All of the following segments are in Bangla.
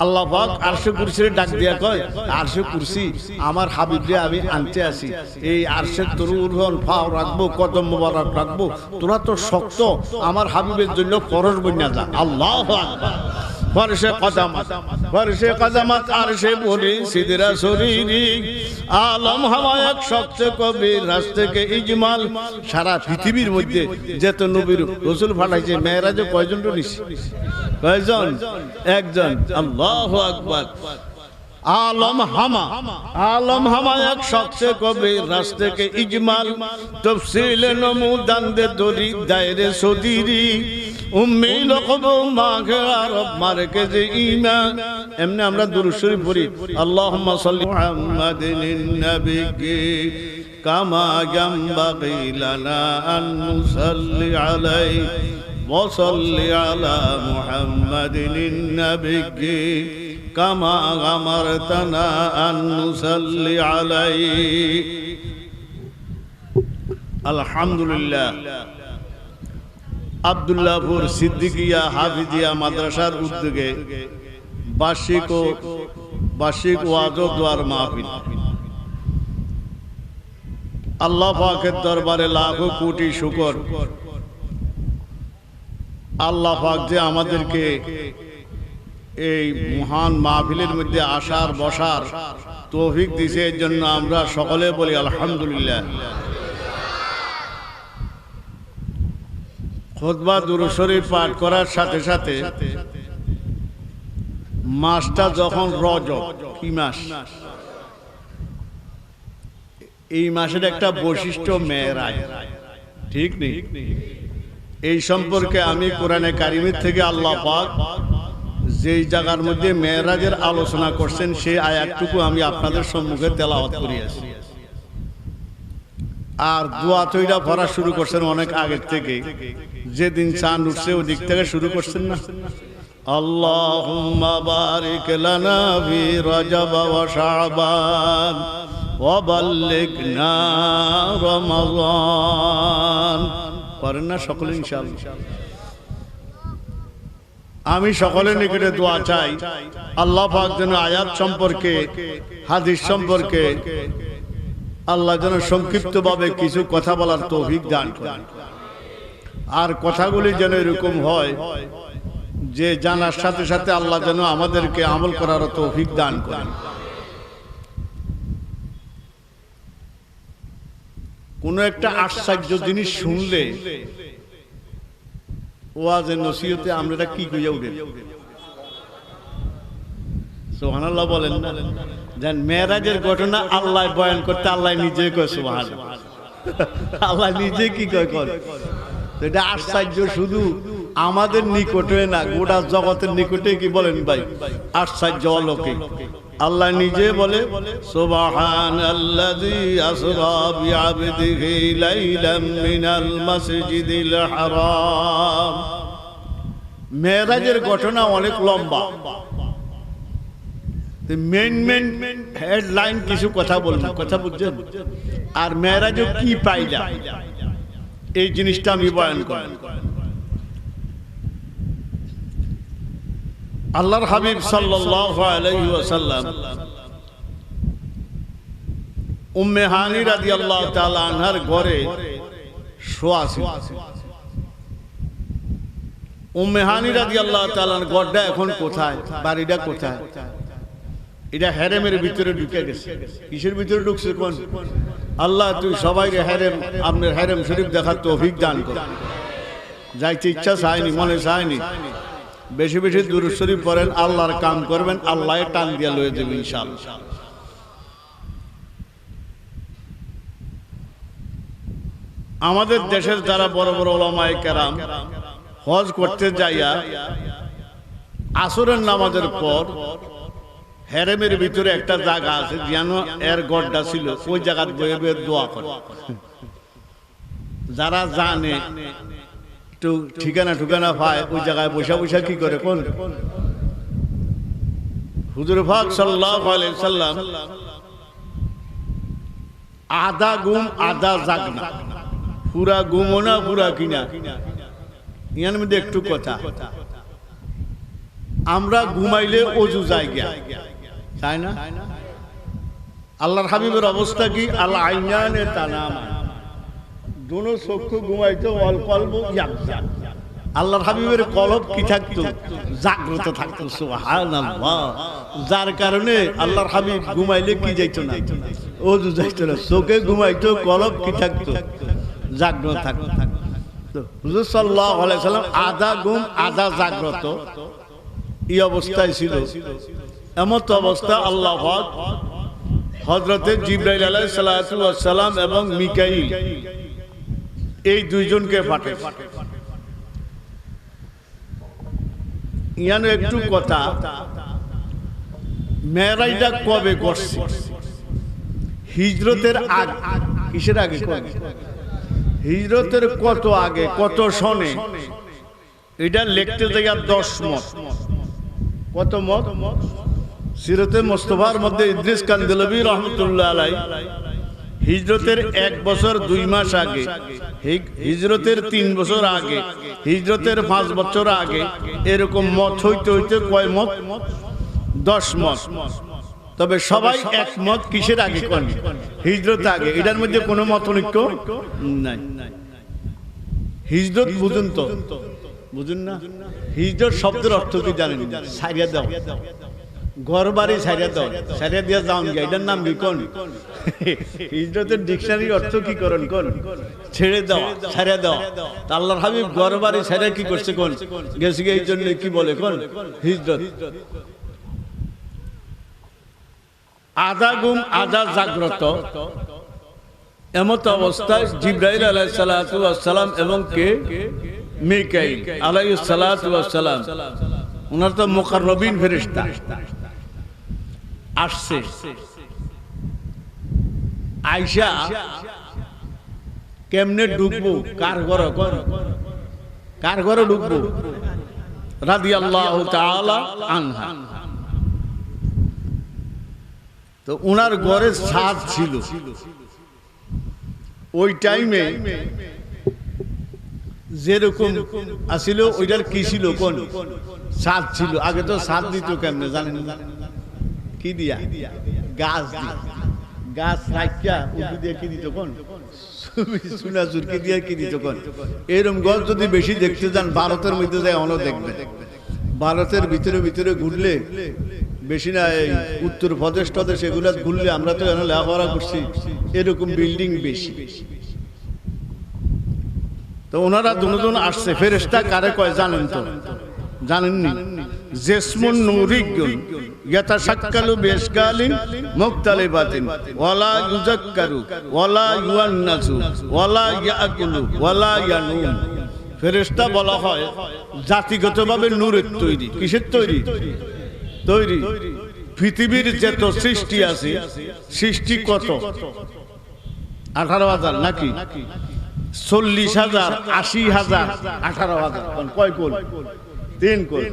আল্লাহ পাক আরশে কুরসির ডাক দিয়া কয়, আরশে কুরসি আমার হাবিবরে আমি আনতে আসি, এই আরশের তরুণ ফাও রাখবো, কদম মোবারক রাখবো, তোরা তো শক্ত, আমার হাবিবের জন্য ফরজ বন্যা যা। আল্লাহু আকবার। ফরশে কদামাত, ফরশে কদামাত আরশে বলি সিদরা শরীরি, আলম হাওয়ায়াক সবচেয়ে কবির রাস্তে কে ইজমাল। সারা পৃথিবীর মধ্যে যত নবীর রাসূল পাঠাইছে, মেরাজে কয়জন নিছে? কয়জন? একজন। আল্লাহু আকবার। आलम हमा एक सबसे कबीर रास्ते के इजमाल तफसील नमूदंद दोरी दायरे सोदीरी उम्मी लकबो मागे अरब मार्केज ईमान एमने আমরা দুরূদ শরীফ পড়ি আল্লাহুম্মা সাল্লি মুহাম্মাদিন নবিয়্যি কামা ইয়ানবাগি লানা আন নুসাল্লি আলাইহি ওয়া সাল্লি আলা মুহাম্মাদিন নবিয়্যি কামা আমারতানা আন নুসাল্লি আলাইহি। আলহামদুলিল্লাহ। আব্দুল্লাহপুর সিদ্দিকিয়া হাফিজিয়া মাদ্রাসার উদ্যোগে বার্ষিক ওয়াজ ও দোয়ার মাহফিল। আল্লাহ পাকের দরবারে লাখো কোটি শুকর, আল্লাহ পাক যে আমাদেরকে এই মহান মাহফিলের মধ্যে আসার বসার তৌফিক দিয়েছে, এর জন্য আমরা সকলে বলি আলহামদুলিল্লাহ। খুতবা দুরূদ শরীফ পাঠ করার সাথে সাথে মাসটা যখন রজব, কি মাস? এই মাসের একটা বৈশিষ্ট্য মেরাজ, ঠিক নেই? এই সম্পর্কে আমি কোরআনে কারিমের থেকে আল্লাহ পাক যেই জায়গার মধ্যে মেরাজের আলোচনা করছেন সেই আয়াতটুকু আমি আপনাদের সম্মুখে তেলাওয়াত করিয়াছি। আর দোয়া তৈরা পড়া শুরু করছেন অনেক আগের থেকে, যেদিন চাঁদ উঠছে ওই দিক থেকে শুরু করছেন না? আল্লাহুম্মা বারিক লানা ফি রজব ওয়া শাবান ওয়া বাল্লিগনা রমাদান। পারেন না সকলে ইনশাআল্লাহ? আমি সকলের নিকটে দোয়া চাই আল্লাহ পাক যেন আয়াত সম্পর্কে হাদিস সম্পর্কে আল্লাহ যেন সংক্ষিপ্তভাবে কিছু কথা বলার তৌফিক দান করেন। আর কথাগুলি যেন এরকম হয় যে জানার সাথে সাথে আল্লাহ যেন আমাদেরকে আমল করার তৌফিক দান করেন। কোনো একটা আশ্চর্য জিনিস শুনলে ওয়াজে নসিহতে আমরা কি কইয়া উঠে সুবহানাল্লাহ বলেন না? যেন মেরাজের ঘটনা আল্লাহ বয়ান করতে আল্লাহ নিজে কয় সুবহানাল্লাহ, আল্লাহ নিজে কি কয় করে। এটা আশ্চর্য শুধু আমাদের নিকটে না, গোটা জগতের নিকটে। কি বলেন ভাই? আশ্চর্য অলৌকিক। আল্লাহ নিজে বলে সুবহানাল্লাযী আসরা বিআবদিহি লাইলাম মিনাল মাসজিদিল হারাম। মেরাজের ঘটনা অনেক লম্বা, মেন হেডলাইন কিছু কথা বলবো, কথা বুঝছেন? আর মেরাজে কি পাইলা এই জিনিসটা আমি বয়ান করি। আল্লাহর হাবিব সাল্লাল্লাহু আলাইহি ওয়াসাল্লাম উম্মে হানি রাদিয়াল্লাহু তাআলা আনহার ঘরে শোয়া ছিল। উম্মে হানি রাদিয়াল্লাহু তাআলার ঘরটা এখন কোথায়, বাড়িটা কোথায়? এটা হেরেমের ভিতরে ঢুকে গেছে। কিসের ভিতরে ঢুকছে? কোন? আল্লাহ তুই সবাইকে হেরেম, আপনার হেরেম শরীফ দেখার তৌফিক দান কর। যাইতে ইচ্ছা চায়নি, মনে চায়নি। বেশি বেশি দুরূদ শরীফ পড়েন, আল্লাহর কাম করবেন, আল্লাহ টান দিয়া লয়ে দেবে ইনশাআল্লাহ। আমাদের দেশের যারা বড় বড় উলামায়ে কেরাম হজ করতে যাইয়া আসরের নামাজের পর হেরেমের ভিতরে একটা জায়গা আছে, যেন এর গড্ডা ছিল, ওই জায়গায় বয়ে বয়ে দোয়া করে। যারা জানে একটু ঠিকানা পায়, ওই জায়গায় বসা বসা কি করে কোন? হুজুর পাক সাল্লাল্লাহু আলাইহি সাল্লাম আধা ঘুম আধা জাগনা, পুরা ঘুমও না পুরা কিনা। ইয়ার মধ্যে একটু কথা, আমরা ঘুমাইলে অজু জায়গা, তাই না? আল্লাহর হাবিবের অবস্থা কি? আল্লাহ আইনানে তানামা, দুনো চক্ষু ঘুমাইতো, অল কলব ইয়াকজান। আল্লাহর হাবিবের কলব কি থাকতো? জাগ্রত থাকতো। সুবহানাল্লাহ। যার কারণে আল্লাহর হাবিব ঘুমাইলে কি যাইতো না? অজু যাইতো না। চোখে ঘুমাইতো, কলব কি থাকতো? জাগ্রত থাকতো। হুজুর সাল্লাল্লাহু আলাইহি সাল্লাম আধা ঘুম আধা জাগ্রত এই অবস্থায় ছিল। এমন অবস্থা আল্লাহ পাক হযরতে জিবরাইল আলাইহিস সালাতু ওয়াস সালাম এবং মিকাইল এই দুইজনকে পাঠায়। ইয়ানো একটু কথা, মেরাজটা কবে করছে? হিজরতের আগে। কিসের আগে? হিজরতের কত আগে, কত সনে? এটা লিখতে জায়গা 10 মত। কত মত? সিরাতে মুস্তাফার মধ্যে ইদ্রিস কান্দেলভি রহমাতুল্লাহ আলাইহি হিজরতের 1 বছর 2 মাস আগে, হিজরতের 3 বছর আগে, হিজরতের 5 বছর আগে, এরকম মত হইতে হইতে কয় মত? 10 মত। তবে সবাই একমত কিসের আগে? কোন? হিজরত আগে। এটার মধ্যে কোনো মতৈক্য নাই। হিজরত বুঝুন তো? বুঝুন না? হিজরত শব্দের অর্থ কি জানেন? ছাইড়া দাও, ঘর বাড়ি ছাইড়া দাও, ছাইড়া দিয়া যাও গিয়া, এটার নাম কি? কোন? হিজরতের ডিকশনারির অর্থ কি করেন? কোন? ছেড়ে দাও, ছাইড়া দাও। আল্লাহর হাবিব ঘর বাড়ি ছাইড়া কি করছে? কোন? গেছে এই জন্য কি বলে? কোন? হিজরত। আধা ঘুম আধা জাগ্রত এমত অবস্থায় জিবরাইল আলাইহিস সালাতু ওয়াস সালাম এবং কে? মিকাইল আলাইহিস সালাতু ওয়াস সালাম, ওনার তো মুকাররবিন ফেরেশতা আসছে। আয়েশা কেমনে ঢুকবো? কার ঘরে? কার ঘরে ঢুকবো? রাদিয়াল্লাহু তাআলা আনহা। তো ওনার ঘরে ছাদ ছিল। ওই টাইমে যেরকম আসিল ওইটার কি ছিল? কোন? ছাদ ছিল। আগে তো ছাদ দিত কেমনে জানেন? কি দিয়া? গাছ দিয়া। গাছ রাখিয়া উঠে দিয়ে কি দিত? কোন? সোনা চুরকি দিয়ে কি দিত? কোন? এরকম গাছ যদি বেশি দেখতে যান ভারতের মধ্যে যায় অন্য দেখবে। ভারতের ভিতরে ভিতরে ঘুরলে বেশি না, এই উত্তর প্রদেশ টদেশ এগুলা ঘুরলে, আমরা তো এখানে লেখাপড়া করছি, এরকম বিল্ডিং বেশি। তো ওনারা দুজন আসছে। ফেরেশতা কারে কয় জানেন তো? জানেননি? জিসমুন নূরিয়্যুন ইয়াতাশাক্কালু বিআশকালিন মুখতালিফাতিন ওয়ালা ইউযাক্কারু ওয়ালা ইউআন্নাসু ওয়ালা ইয়াকুলু ওয়ালা ইয়ানুম। ফেরেশতা বলা হয় জাতিগতভাবে নূরের তৈরি। কিসের তৈরি? তৈরি। পৃথিবীর যত সৃষ্টি আছে, সৃষ্টি কত? 18,000 নাকি? 40,000, 80,000, 18,000। কয় কোল? 3 কোল।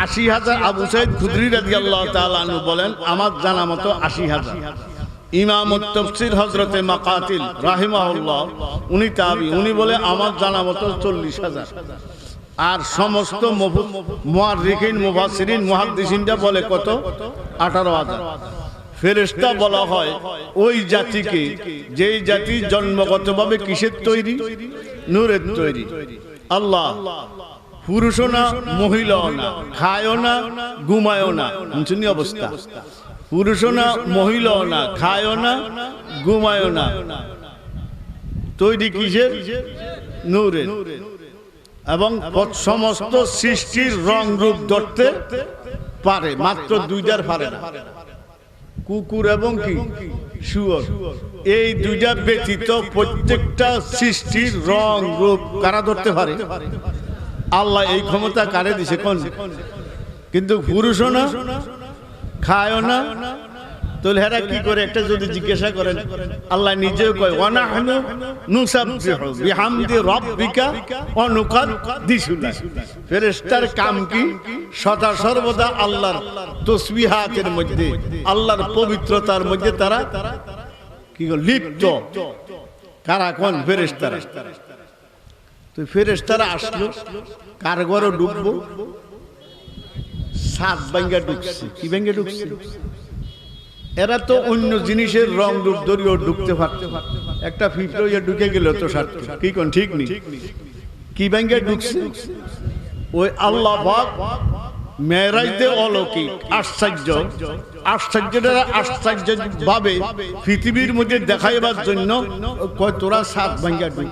80,000। আবু সাইদ খুদরি রাদিয়াল্লাহু তাআলা আনহু বলেন আমার জানা মতো 80,000। ইমাম তাফসীর হযরতে মাকাতিল রাহিমাহুল্লাহ, উনি তাবি, উনি বলে আমার জানা মতো 40,000। আর সমস্ত মুআররিখিন মুফাসসিরিন মুহাদ্দিসিনরা বলে কত? 18,000। ফেরেশতা বলা হয় ওই জাতিকে, যেই জাতি জন্মগতভাবে কিসের তৈরি? নূরের তৈরি। আল্লাহ পুরুষও না মহিলাও না, খায়ও না ঘুমায়ও না, শুনি অবস্থা। পুরুষও না মহিলাও না, খায়ও না ঘুমায়ও না, তৈরি কিসের? নূরের। এবং সমস্ত সৃষ্টির রং রূপ ধরতে পারে, মাত্র 2টার পারে না, কুকুর এবং কি? শুয়োর। এই 2টা ব্যতীত প্রত্যেকটা সৃষ্টির রং রূপ কারা ধরতে পারে? আল্লাহ এই ক্ষমতা কারে দিছে? কোন? কিন্তু পুরুষও না, খায়ও না। তাহলে হেরা কি করে? একটা যদি জিজ্ঞাসা করেন, আল্লাহ নিজেও কয় ওয়ানাহনু নুসাব্বিহু বিহামদি রাব্বিকা ওয়া নুকাদ্দিসু লাহ। ফেরেশতার কাম কি? সদা সর্বদা আল্লাহর তাসবিহাতের মধ্যে, আল্লাহর পবিত্রতার মধ্যে তারা কি লিপ্ত। কারা? কোন? ফেরেশতারা। তো ফেরেশতারা আসলো, কার ঘরে ঢুকবো? সাত ভাঙ্গা ঢুকছে। কি ভাঙ্গা ঢুকছে? এরা তো অন্য জিনিসের রং রূপ ধরিও ঢুকতে পারত। একটা ফিফড়ে ঢুকে গেল তো সাত, কি কোন ঠিক নেই। কি ভাঙ্গা ঢুকছে? ওই আল্লাহ পাক মেরাজে অলৌকিক আশ্চর্য, আশ্চর্যটা আশ্চর্য ভাবে পৃথিবীর মধ্যে দেখাইবার জন্য কয় তোরা সাত ভাঙ্গা ঢুক,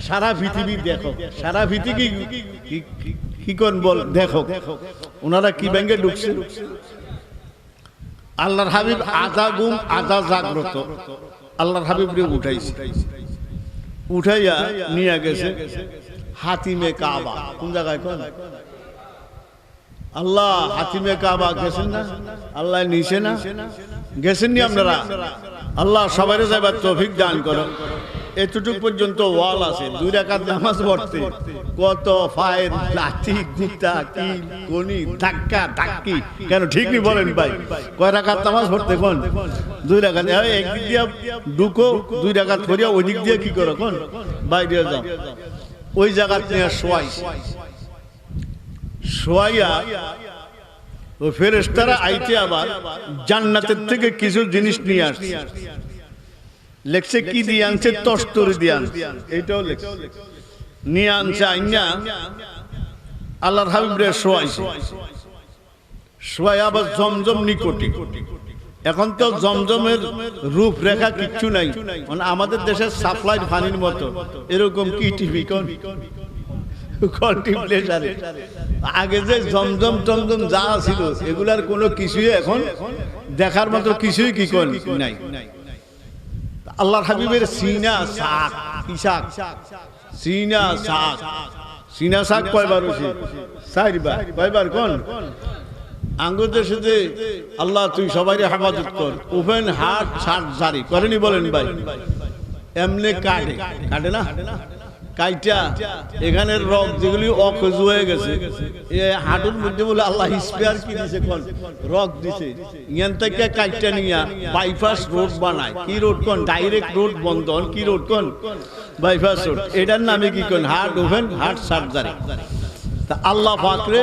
সারা পৃথিবী দেখো, সারা পৃথিবী কি কোন বল দেখো ওনারা কি ভাঙ্গা ঢুকছে। আল্লাহর হাবিব আধা ঘুম আধা জাগ্রত আল্লাহর হাবিব রে উঠাইছে, উঠাইয়া নিয়ে গেছে হাতিমে কাবা। কোন জায়গায় কোন আল্লাহ হাতিমে কাবা গেছেন না? আল্লাহ নিছে না? গেছেন নি আপনারা? আল্লাহ সবাই যাবার তৌফিক দান করো। এতটুকু পর্যন্ত ওয়াল আছে, 2 রাকাত নামাজ পড়তে কত ফায়ের লাঠি গুতা কি কোনি ধাক্কা ধাক্কি, কেন ঠিক নি বলেন ভাই? কয় রাকাত নামাজ পড়তে কোন? 2 রাকাত। একদিক দিয়ে ঢুকো 2 রাকাত করিয়া ওই দিক দিয়ে কি করো কোন? বাইরে যাও। ওই জায়গা নিয়ে শোয়াইয়া ও ফেরেশতারা আইতে আবার জান্নাতের থেকে কিছু জিনিস নিয়ে আসছে। লেখছে কি দিয়ে আনছে? তস্তরি দিয়ে আনছে। এইটাও লেখছে নিয়ে আনছে। আইনা আল্লাহর হাবিবরে শোয়াইছে, শোয়াই আবার জমজম নিকটে। এখন তো জমজমের রূপরেখা কিচ্ছু নাই, মানে আমাদের দেশের সাপ্লাই পানির মতো এরকম কি টিভি কোন আগে যে জমজম টমজম যা ছিল এগুলার কোনো কিছুই এখন দেখার মতো কিছুই কি কোন নাই। আল্লাহর হাবিবের সিনা শাক, কি শাক? সিনা শাক। সিনা শাক কয়বার হয়েছে? 4 বার। কয়বার কোন? আঙ্গুর দেশে যে আল্লাহ তুই সবাই হেফাজত কর, ওপেন হার্ট সার্জারি করেনি বলেন ভাই? এমনি কাটে, কাটে না? কাইটা এখানের রক যেগুলি অকেজু হয়ে গেছে, হাঁটুর মধ্যে বলে আল্লাহ স্পেয়ার কি দিছে কোন? রক দিছে। ইয়ান থেকে কাইটা নিয়া বাইপাস রোড বানায়। কি রোড কোন? ডাইরেক্ট রোড বন্ধন। কি রোড কোন? Bypass road. এটার নামে কি কোন? Heart open heart surgery. তা আল্লাহ পাকরে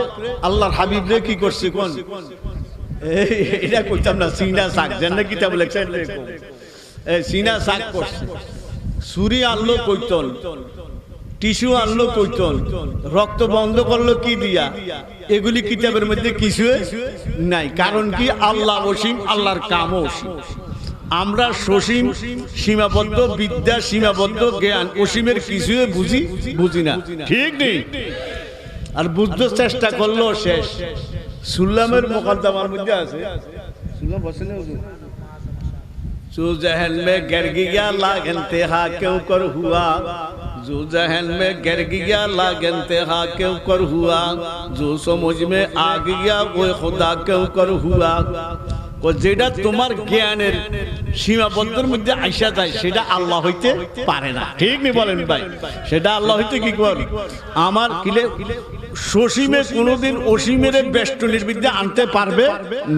আল্লাহর হাবিবরে কি করছে কোন? এটা কইতাম না, সিনা শাক জান কিতাব লেখছেন, সিনা শাক করছে। ছুরি আনলো কইতন, টিস্যু আনলো কইতন, রক্ত বন্ধ করলো কি দিয়া? এগুলি কিতাবের মধ্যে কিছু নাই। কারণ কি? আল্লাহ অসীম, আল্লাহর কাম অসীম। আমরা সসীম, সীমাবদ্ধ বিদ্যা, সীমাবদ্ধ জ্ঞান, অসীমের কিছুই বুঝি না, ঠিক নেই। আর বুঝতে চেষ্টা করলো শেষ। সুল্লামের মোকদ্দমার মধ্যে আছে, সুল্লাম বসে না হুজুর, जो जहन में गिर गया लागनते हा क्यों कर हुआ, जो जहन में गिर गया लागनते हा क्यों कर हुआ, जो समझ में आ गया वो खुदा क्यों कर हुआ। ও যেটা তোমার জ্ঞানের সীমাবদ্ধের মধ্যে আইসা যায় সেটা আল্লাহ হইতে পারে না, ঠিক নি বলেন ভাই? সেটা আল্লাহ হইতে কি কর আমার কিলে সসীমে কোনোদিন অসীমের বেষ্টনীর বিদ্যা আনতে পারবে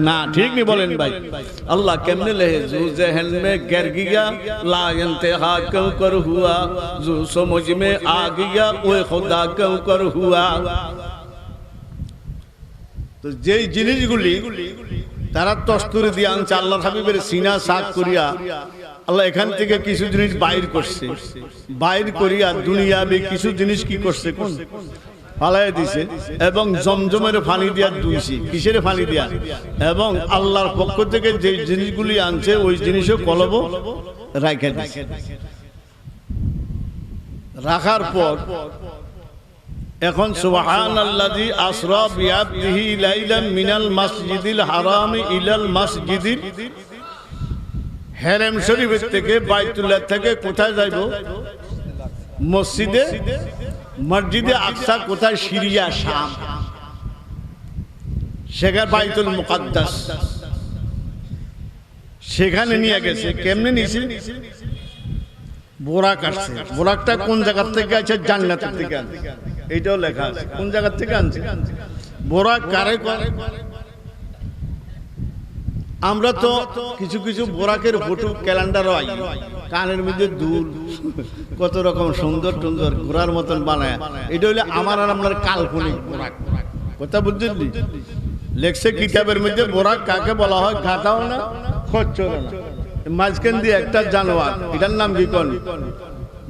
না, ঠিক নি বলেন ভাই? আল্লাহ কেমনে লেহে জু জহন মে গির গিয়া লা ইন্তেহা ক্यों कर हुआ, जो समझ में आ गया वो खुदा क्यों कर हुआ। তো যেই জিনিসগুলি তারা তস্তুরি দিয়ে আনছে আল্লাহর হাবিবের সিনা সাক করিয়া, আল্লাহ এখান থেকে কিছু জিনিস বাইর করছে, বাইর করিয়া দুনিয়াবি কিছু জিনিস কি করছে কোন ফালাই দিছে, এবং জমজমের পানি দিয়া ধুইছে। কিসের পানি দিয়া? এবং আল্লাহর পক্ষ থেকে যে জিনিসগুলি আনছে ওই জিনিসও কলব রাখা দিছে। রাখার পর এখন সুবহানাল্লাযী আসরা বিআবদিহি লাইলাম মিনাল মাসজিদিল হারাম ইলাল মাসজিদিল হারাম শরীফ থেকে বাইতুল্লাহ থেকে কোথায় যাইব? মসজিদে মসজিদে আকসা কোথায়? সিরিয়া শাম, সেখানে বাইতুল মুকাদ্দাস, সেখানে নিয়ে গেছে। কেমনে নিয়েছে? বোরাক আসছে। বোরাকটা কোন জায়গা থেকে আছে? জান্নাতের থেকে আনছে। এইটাও লেখা আছে কোন জায়গা থেকে আনছে। বোরাক কারে করে? আমরা তো কিছু কিছু বোরাকের ফটো ক্যালেন্ডারও আই, কানের মধ্যে দুল কত রকম সুন্দর সুন্দর ঘোরার মতন বানায়। এটা হইলে আমার আর আপনার কাল্পনিক বোরাক। কথা বুঝছেন? লেখছে কিতাবের মধ্যে বোরাক কাকে বলা হয়? ঘাটাও না, খচ্চর না, মাঝখান দিয়ে একটা জানোয়ার, এটার নাম কি কোন?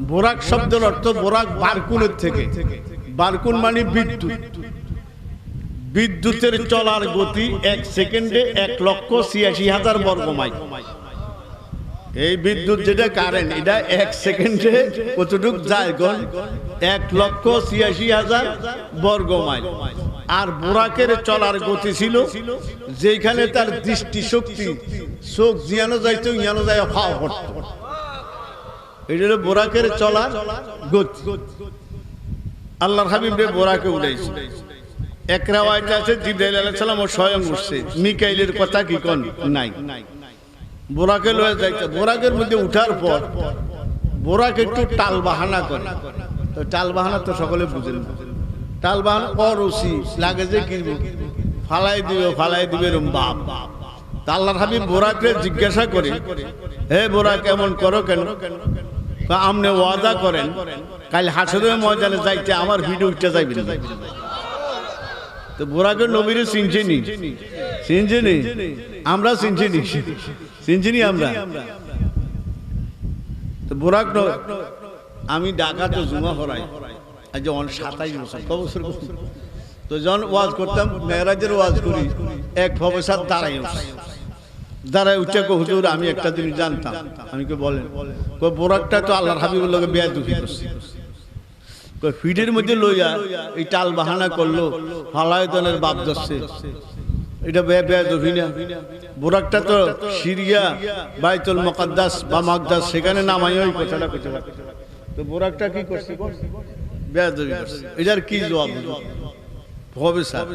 বোরাক শব্দের অর্থ বোরাক বারকুনের থেকে। বারকুন মানে বিদ্যুৎ। বিদ্যুতের চলার গতি 1 সেকেন্ডে 1,86,000 বর্গ মাইল। এই বিদ্যুৎ যেটা কারেন্ট, এটা 1 সেকেন্ডে কতটুকু যায়? 1,86,000 বর্গ মাইল। আর বোরাকের চলার গতি ছিল যেখানে তার দৃষ্টি শক্তি, চোখ জিয়ানো যাইতো ইয়ানো যায় ফাও করত। এটা হলো বোরাকের চলার গতি। আল্লাহর হাবিব রে বোরাকে উড়াইছে। এক রাওয়ায়াতে আছে জিবরাইল আলাইহিস সালাম ও স্বয়ং উঠছে, মিকাইলের কথা কি কোন নাই। বোরাকে লয়ে যাইতে, বোরাকের মধ্যে উঠার পর বোরাক একটু টাল বাহানা করে। তো টাল বাহানা তো সকলে বুঝেন। টাল বাহানা অরুচি লাগে যে কিনবো, ফালাই দিবে এরম বাপ। আল্লাহর হাবিব বোরাকে জিজ্ঞাসা করে, হে বোরাক এমন করো কেন? আপনি ওয়াদা করেন কাল হাসরের ময়দানে যাইতে আমার ভিডিও উঠতে যাইবেন। তো বোরাকের নবীরে চিনছেনি, আমরা চিনছিনি আমরা। তো বোরাক আমি ঢাকা তো জুমা হরাই আজ 27 বছর। তো যখন ওয়াজ করতাম, মেরাজের ওয়াজ করি, এক প্রফেসর দাঁড়ায় উঠে হুজুর আমি একটা জিনিস জানতাম। আমি কে বলেন? বোরাকটা তো আল্লাহর হাবিবের লগে বেয়াদবি করছে। ফিডের মধ্যে লইয়া এই টাল বাহানা করলো, ফালায়তনের বাপ ধরছে, এটা বেয়াদবি না? বোরাকটা তো সিরিয়া বাইতুল মুকাদ্দাস বা মাকদাস, সেখানে নামাই ওই কথাটা কইতে। তো বোরাকটা কি করছে? বেয়াদবি করছে। এটার কি জবাব হবে স্যার?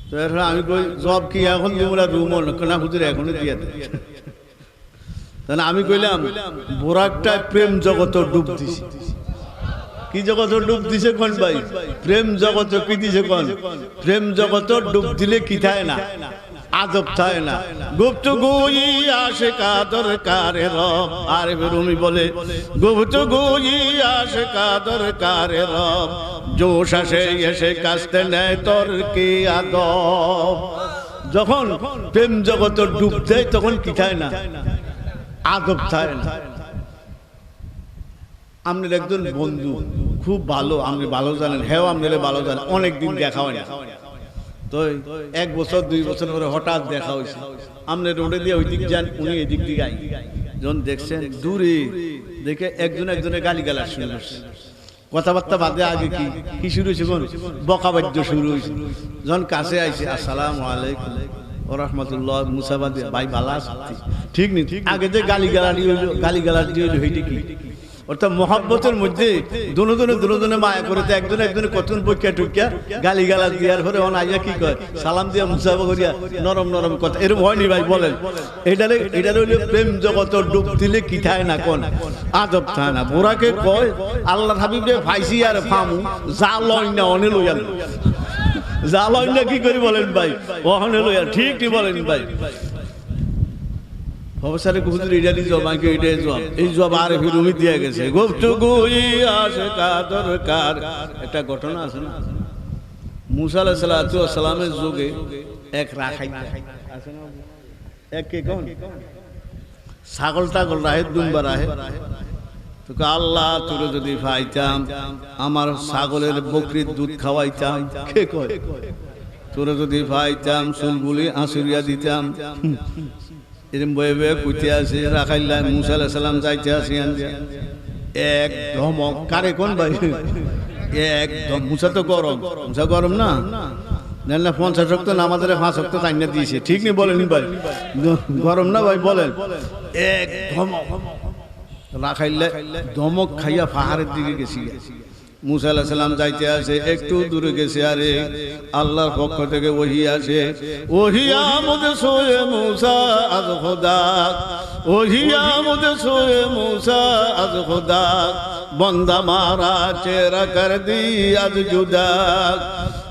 তো আমি কই জবাব কি এখন তোমরা রুম না হুজুর এখনো দিয়া দেয়। তাহলে আমি কইলাম বোরাকটা প্রেম জগত ডুব দিছে। কি জগত ডুব দিছে কোন ভাই? প্রেম জগত কি দিছে কোন? প্রেম জগত ডুব দিলে কি থাকে না, আজব থাকে না। গুপ্তগুই আশিকা দরকারে রব। আর রুমি বলে গুপ্তগুই আশিকা দরকারে রব, জোশ আসে এসে কাস্তে নেয় তোর কি আদব। যখন প্রেম জগত ডুব দেয় তখন কি থাকে না, আদব থাকে না। আপনার একজন বন্ধু খুব ভালো, আপনি ভালো জানেন, হ্যাঁ আপনারা ভালো জানেন, অনেকদিন দেখা হয় না। তো 1 বছর 2 বছর পরে হঠাৎ দেখা হয়েছে, আপনি রোডে দিয়ে ওই দিক যান, উনি এদিক দিকে আই। যখন দেখছেন দূরে দেখে একজনের গালি গালাজ শুরু করছে, কথাবার্তা বাদে আগে কি শুরু হয়েছে? বকাবাদ্য শুরু হয়েছে। যখন কাছে আইছে, আসসালামু আলাইকুম ওয়া রাহমাতুল্লাহ, মুসাবাদি ভাই ভালো আছেন? ঠিক নেই, আগে যে গালি গালাজ দিয়ে হইলো হেইটা কি? অর্থাৎ মহব্বতের মধ্যে দুজনে মায়া করে একজনে কতক্ষণ পক্ষা টুকিয়া গালি গালাজ দেওয়ার পরে অনাইয়া কি কয়, সালাম দিয়া মুসাফা করিয়া নরম কথা, এরকম হয়নি ভাই? বলেন এটা হইল প্রেম জগত ডুব দিলে কি থাকে না, কোন আদব থাকে না। বোরাকে কয় আল্লাহর হাবিবে ফাইসি আর ফামু যা লয় না অনে লইয়া, যা লয় না কি করি বলেন ভাই, অহনে লইয়া। ঠিক কি বলেন ভাই? অবসরে হুজুর এটারই জবাব, এটাই জবাব, এই জবাব আর রুমি দিয়ে গেছে। গুপ্তগুই আশিকা দরকার। একটা ঘটনা আছে না, মুসা আলাইহিস সালামের যুগে এক রাখাই আছে না, এক কে কোন ছাগল টাগল রাহে, দুম্বা রাহে। তো আল্লাহ তোরে যদি পাইতাম, আমার ছাগলের বকরির দুধ খাওয়াইতাম। কে কয়? তোরে যদি পাইতাম চুলগুলি আঁচুরিয়া দিতাম। এরম বয়ে বয়ে কুইতে আছে রাখাইল্লা। মুসা আলাইহিস সালাম যাইতে আসি, এক ধমক। কারে কোন ভাই? একদম মুসা তো গরম, মুসা গরম না, 50 ওয়াক্ত নামাজের 5 ওয়াক্ত তাইনা দিয়েছে। ঠিক নেই বলেন ভাই? গরম না ভাই? বলেন। এক ধমক রাখাইল্লা, ধমক খাইয়া পাহাড়ের দিকে গেছি। মুসা আলাইহিস সালাম যাইতে আসে, একটু দূরে গেছে, আরে আল্লাহর পক্ষ থেকে ওহী আসে, ওহী আমদ সোয়ে মুসা আজ খোদা, ওহী আমদ সোয়ে মুসা আজ খোদা, বন্দা মারা চেরা কর দি আজ জুদা,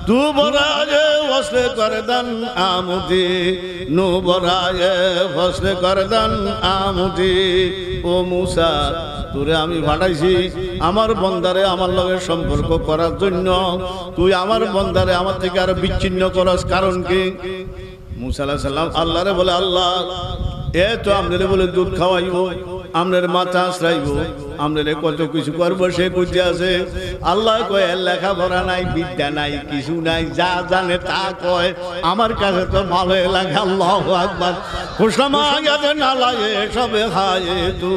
তু বরাজে ফসলে করদান আমুদি নুবরায়ে ফসলে করদান আমুদি ও মুসা তোরে আমি পাঠাইছি আমার বন্দারে আমার লগে সম্পর্ক করার জন্য তুই আমার বন্দারে আমার থেকে আর বিচ্ছিন্ন করস কারণ কি মুসা আলাইহিস সালাম আল্লাহরে বলে আল্লাহ এ তো আমরে বলে দুধ খাওয়াইবো আমনের মাথা আশ্রাইব আমরে কত কিছু করবো সে বুঝতে আছে আল্লাহ কয় লেখাপড়া নাই বিদ্যা নাই কিছু নাই যা জানে তা কয় আমার কাছে তো ভালো লাগে আল্লাহু আকবার খুশনামা ইয়াদে না লাগে সবে খায়ে তু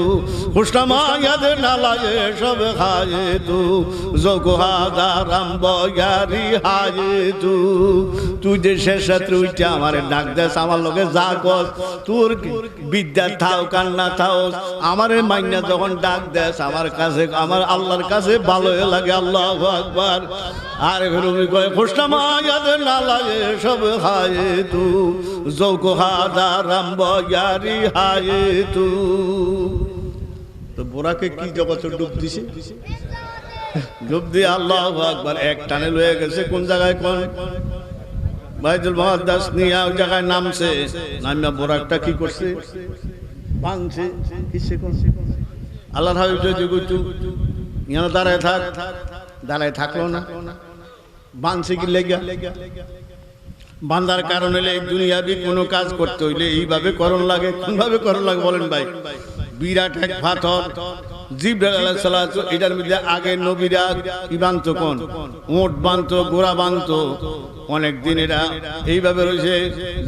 খুশনামা ইয়াদে না লাগে সবে খায়ে তু জগহাদারাম বয়ারি হায়ে তু তুই যে শেষ তুইটা আমারে ডাক দেস আমার লগে যা কর তোর বিদ্যা থাও কান্না থাও আমারে মাইনা যখন ডাক দেস আমার কাছে আমার আল্লাহর কাছে ভালো লাগে আল্লাহু আকবার আর রবি কয় খুশনামা ইয়াদে না লাগে সব হায়ে তু জৌকহাদারাম বয়ারি হায়ে তু তো বোরাকে কি জগতে ডুব দিছে ডুব দিয়ে আল্লাহু আকবার এক টানে লয়ে গেছে কোন জায়গায় কোন বাইতুল মুকাদ্দাস নিয়া ওই জায়গায় নামছে নামিয়া বোরাকটা কি করছে ভাঙছে কিসে করছে আল্লাহর হাবিব যদি কইতো ইয়ানো দাঁড়ায় থাকলো না বাঁধছে কি লেগা বান্দার কারণ হলে এই দুনিয়াবি কোনো কাজ করতে হইলে এইভাবে করণ লাগে কোনভাবে করণ লাগে বলেন ভাই বিরাট এক পাথর জিবরাইল আলাইহিস সালাতু এটার মধ্যে আগে নবীরা কি বানতো কোন ওট বানতো গোড়া বানতো অনেক দিন এরা এইভাবে রয়েছে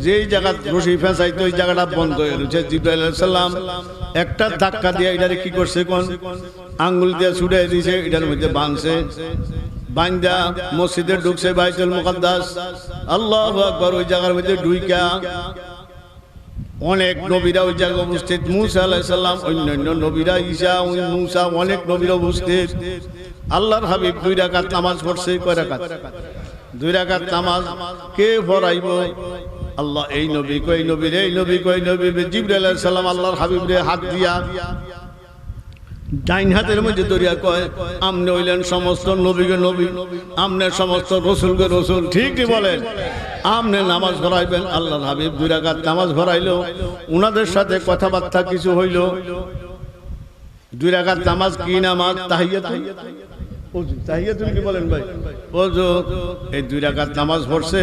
যেই জায়গা রশি ফেঁসাইতো ওই জায়গাটা বন্ধ হয়ে রয়েছে জিবরাইল আলাইহিস সালাম একটা ধাক্কা দিয়ে এটারে কি করছে কোন আঙ্গুল দিয়ে ছুড়ে দিয়েছে এটার মধ্যে বাঁধছে বান্দা মসজিদে ঢুকছে বাইতুল মুকাদ্দাস আল্লাহু আকবার ওই জায়গার মধ্যে ঢুইকা অনেক নবীরা ওই জায়গায় উপস্থিত মুসা আলাইহিস সালাম অন্যান্য নবীরা ঈসা মুসা অনেক নবীরা উপস্থিত আল্লাহর হাবিব 2 রাকাত নামাজ পড়ছে কয় রাকাত 2 রাকাত নামাজ কে পড়াইব আল্লাহ এই নবী কই নবী রে এই নবী কই নবী জিবরাইল আলাইহিস সালাম আল্লাহর হাবিব রে হাত দিয়া ডাইন হাতের মধ্যে দরিয়া কয় আমনে হইলেন সমস্ত নবীকে নবী আমনে সমস্ত রসুলকে রসুল ঠিকই বলেন আমনে নামাজ পড়াইবেন আল্লাহর হাবিব 2 রাকাত নামাজ পড়াইলো উনাদের সাথে কথাবার্তা কিছু হইল 2 রাকাত নামাজ কি নামাজ তাহিয়াত ওযু তাহিয়াতুল কি বলেন ভাই ওযু এই 2 রাকাত নামাজ পড়ছে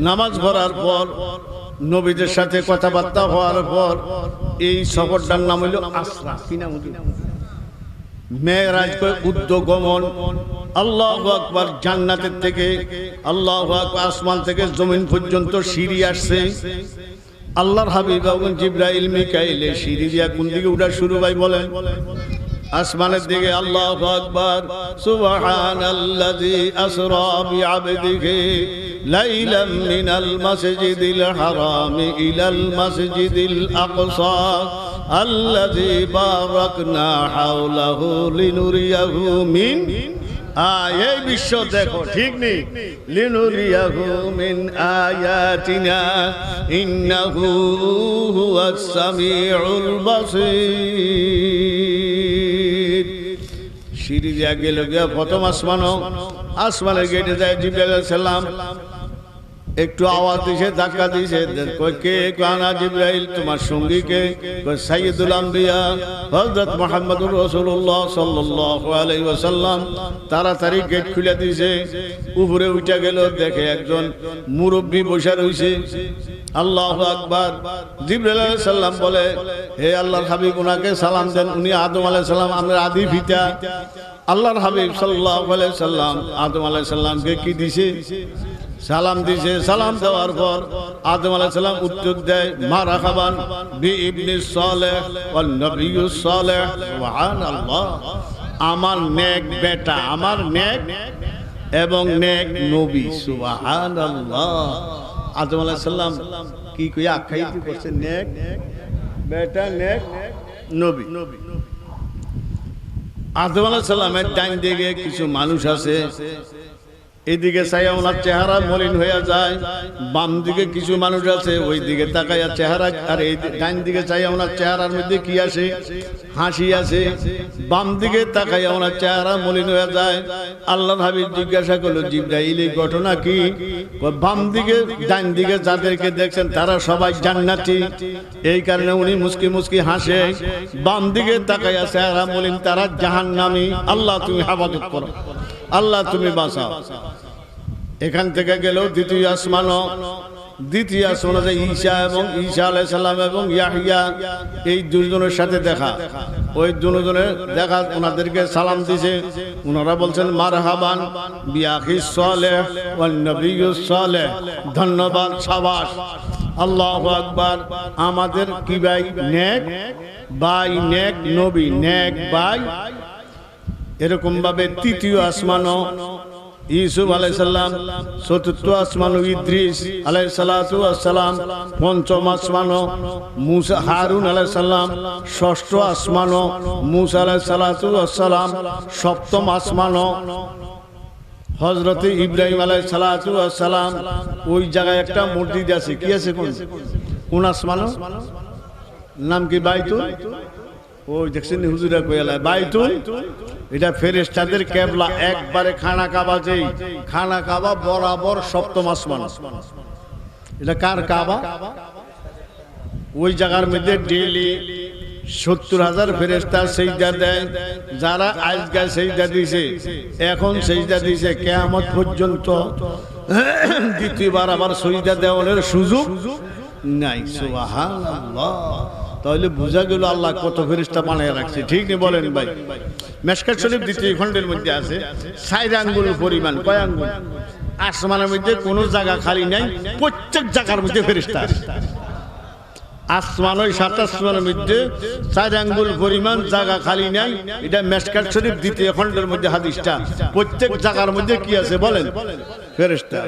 নামাজ পড়ার পর নবীদের সাথে কথাবার্তা হওয়ার পর এই সফরটার নাম হইল আসরা কি নাম মেরাজ কয় উদ্যগমন আল্লাহু আকবার জান্নাতের থেকে আল্লাহু আকবার আসমান থেকে জমিন পর্যন্ত সিঁড়ি আসছে আল্লাহর হাবিব এবং জিবরাইল মিকাইল সিঁড়ি দিয়া কোন দিকে উঠা শুরু ভাই বলেন আসমানের দিকে আল্লাহু আকবার সুবহানাল্লাযী আসরা বিআবদিহি লাইলাম মিনাল মাসজিদিল হারামি ইলাল মাসজিদিল আকসা আল্লাযী বারাকনা হাওলাহু লিনুরিয়াহু মিন এই বিশ্ব দেখো ঠিক নেই লিনুরিয়াহু মিন আয়াতিনা ইন্নাহু হুয়াস সামিউল বাসীর সিঁড়ি দিয়া গেল গিয়া প্রথম আসমানের গেটে যায় জিবরাইল আলাইহিস সালাম একটু আওয়াজ দিছে ধাক্কা দিছে কই কে কানা জিবরাইল তোমার সঙ্গী কে কই সাইয়্যিদুল আম্বিয়া হযরত মুহাম্মদুর রাসূলুল্লাহ সাল্লাল্লাহু আলাইহি ওয়াসাল্লাম তাড়াতাড়ি গেট খুলে দিয়েছে উপরে উঠে গেল দেখে একজন মুরব্বি বসে রইছে আল্লাহু আকবার জিবরাইল আলাইহিস সালাম বলে হে আল্লাহর হাবিব উনাকে সালাম দেন উনি আদম আলাইহিস সালাম আমাদের আদি পিতা আল্লাহর হাবিব সাল্লাল্লাহু আলাইহি সাল্লাম আদম আলাইহিস সালামকে কি দিছে সালাম দিছে সালাম দেওয়ার পর আদম আলাইহিস সালাম উত্তর দেয় মারহাবান বি ইবনে সালেহ ওয়ান নবিয়্যুস সালেহ সুবহানাল্লাহ আমার নেক বেটা আমার নেক এবং নেক নবী সুবহানাল্লাহ আদম আলাইহিস সালাম কি কইয়া আখ্যায়িত করছে নেক বেটা নেক নবী আদম আলাইহিস সালামের ডান দিকে কিছু মানুষ আছে এইদিকে চাইয়া ওনার চেহারা মলিন হয়ে যায়। বাম দিকে কিছু মানুষ আছে ওই দিকে তাকাইয়া চেহারা, আর এই ডান দিকে চাইয়া ওনার চেহারার মধ্যে কি আছে? হাসি আছে। বাম দিকে তাকাইয়া ওনার চেহারা মলিন হয়ে যায়। আল্লাহর হাবিব জিজ্ঞাসা করলো, জিবরাইল এই ঘটনা কি? বাম দিকে ডান দিকে যাদেরকে দেখছেন তারা সবাই জান্নাতি, এই কারণে উনি মুস্কি মুস্কি হাসে। বাম দিকে তাকাইয়া চেহারা মলিন, তারা জাহান্নামী। আল্লাহ তুমি হেফাজত করো, আল্লাহ তুমি বাঁচাও। এখান থেকে গেল দ্বিতীয় আসমানও। দ্বিতীয় আসমানে ঈসা এবং ঈসা আলাইহিস সালাম এবং ইয়াহইয়া, এই দুজনের সাথে দেখা। ওই দুজনের দেখা, ওনাদেরকে সালাম দিছে। ওনারা বলছেন মারহাবান বিআখিস সালেহ ওয়ান নবিয়্যুস সালেহ, ধন্যবাদ, সাবাস, আল্লাহু আকবার। আমাদের কি ভাই? নেক ভাই, নেক নবী, নেক ভাই। এরকম ভাবে তৃতীয় আসমানও ইউসুফ আলাইহিস সালাম, চতুর্থ আসমানও ইদ্রিস আলাইহিস সালাতু ওয়াস সালাম, পঞ্চম আসমানও মুসা হারুন আলাইহিস সালাম, ষষ্ঠ আসমানও মুসা আলাইহিস সালাতু ওয়াস সালাম, সপ্তম আসমানও হযরত ইব্রাহিম আলাইহিস সালাতু ওয়াস সালাম। ওই জায়গায় একটা মসজিদ আছে, কি আছে? কোন আসমানও? নাম কি? বাইতুল। ওই দেখছেন হুজুরা কইলা বাইতুল, এটা ফেরেশতাদের কিবলা। একবারে খানা কাবা, যেই খানা কাবা বরাবর সপ্তম আসমান। এটা কার কাবা? ওই জায়গার মধ্যে ডেইলি 70,000 ফেরেশতা সিজদা দেয়। যারা আজকে সিজদা দিয়েছে, এখন সিজদা দিয়েছে, কিয়ামত পর্যন্ত দ্বিতীয়বার আবার সিজদা দেওয়ার সুযোগ নাই। সুবহানাল্লাহ। তাহলে বোঝা গেল আল্লাহ কত ফেরেশতা বানিয়ে রাখছে, ঠিক নেই বলেন ভাই? মেশকাত শরীফ দ্বিতীয় খণ্ডের মধ্যে আছে 4 আঙ্গুল পরিমাণ। কয় আঙ্গুল? আসমানের মধ্যে কোনো জায়গা খালি নাই, প্রত্যেক জায়গার মধ্যে ফেরেশতা আছে। আসমান, ওই 7 আসমানের মধ্যে 4 আঙ্গুল পরিমাণ জায়গা খালি নাই। এটা মেশকাত শরীফ দ্বিতীয় খণ্ডের মধ্যে হাদিসটা। প্রত্যেক জায়গার মধ্যে কি আছে বলেন? ফেরেশতা।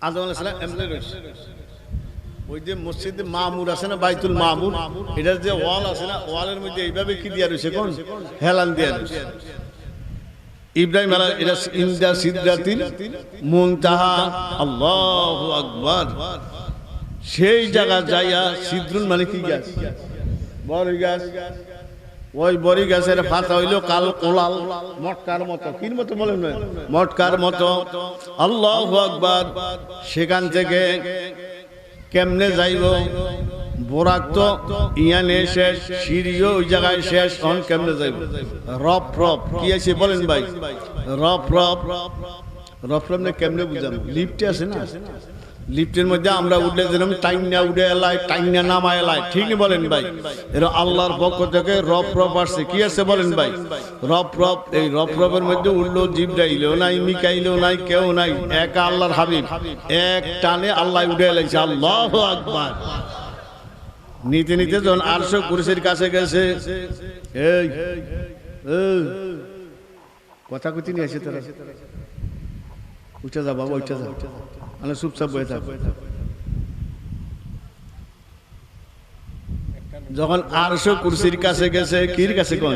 আদম আলাইহিস সালাম এমনি রয়েছে। ওই যে মসজিদে মামুর আছে না, বাইতুল মামুর, এটার যে ওয়াল আছে না, ওয়ালের মধ্যে এইভাবে কি দিয়া রয়েছে? কোন হেলান দিয়া রয়েছে। ইব্রাহিম আলাইহিস, এটা ইনদা সিদরাতিল মুনতাহা। আল্লাহু আকবার। সেই জায়গা যাইয়া, সিদরুল মানে কি গাছ? বড়ই গাছ। ওই বড়ি গাছের পাতা হইলো কাল কোলাল, মটকার মতো। কির মতো বলেন? মটকার মতো। আল্লাহু আকবার। সেখান থেকে কেমনে যাইব? বোরাক তো ইয়ানে শেষ, সিঁড়িও ওই জায়গায় শেষ। এখন কেমনে যাইব? রপ রপ কি আছে বলেন ভাই? রপ রপ। রপ রপ না কেমনে বুঝাবো? লিফটে আছে না, লিফটের মধ্যে আমরা উঠলে যেরকম টাইনা উঠে এলাই, টাইনা নামা এলাই, ঠিক বলেন ভাই? এরা আল্লাহর পক্ষ থেকে রপ রপ আসছে। কি আছে বলেন ভাই? রপ রপ। এই রপ রপের মধ্যে উঠলো জিবরাইলও নাই, মিকাইলও নাই, কেউ নাই, একা আল্লাহর হাবিব। এক টানে আল্লাহ উঠে এলাইছে। আল্লাহু আকবার। নিতে নিতে যখন আরশ কুরসির কাছে গেছে, এই কথা কইতে নিয়ে আসে তারা, উঠে যা বাবা, উঠে যা, চুপচাপ বয়ে থাক। যখন আরশ কুরসির কাছে গেছে, কির কাছে? কোন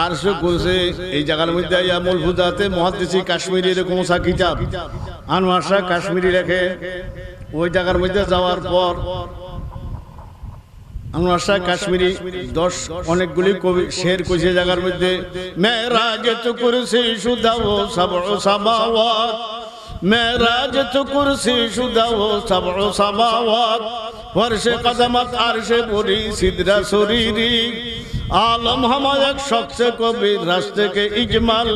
আরশ কুরসি? এই জায়গার মধ্যে মুলফুজাতে মুহাদ্দিসি কাশ্মীরি এরকম কিতাব আনোয়ার শাহ কাশ্মীরি লেখে। ওই জায়গার মধ্যে যাওয়ার পর আনোয়ার শাহ কাশ্মীরি 10 অনেকগুলি কবি শের কইছে জায়গার মধ্যে। মেরাজে তো কুরসি শুদা ও সাবউ সামাওয়াত, মেরাজ তো কুরসি শুদা ও সাবউ সামাওয়াত, ফরশে কদমত আরশে পুরি সিদরা শরীরি, आलम हम एक शख्स को भी रास्ते के इजमाल,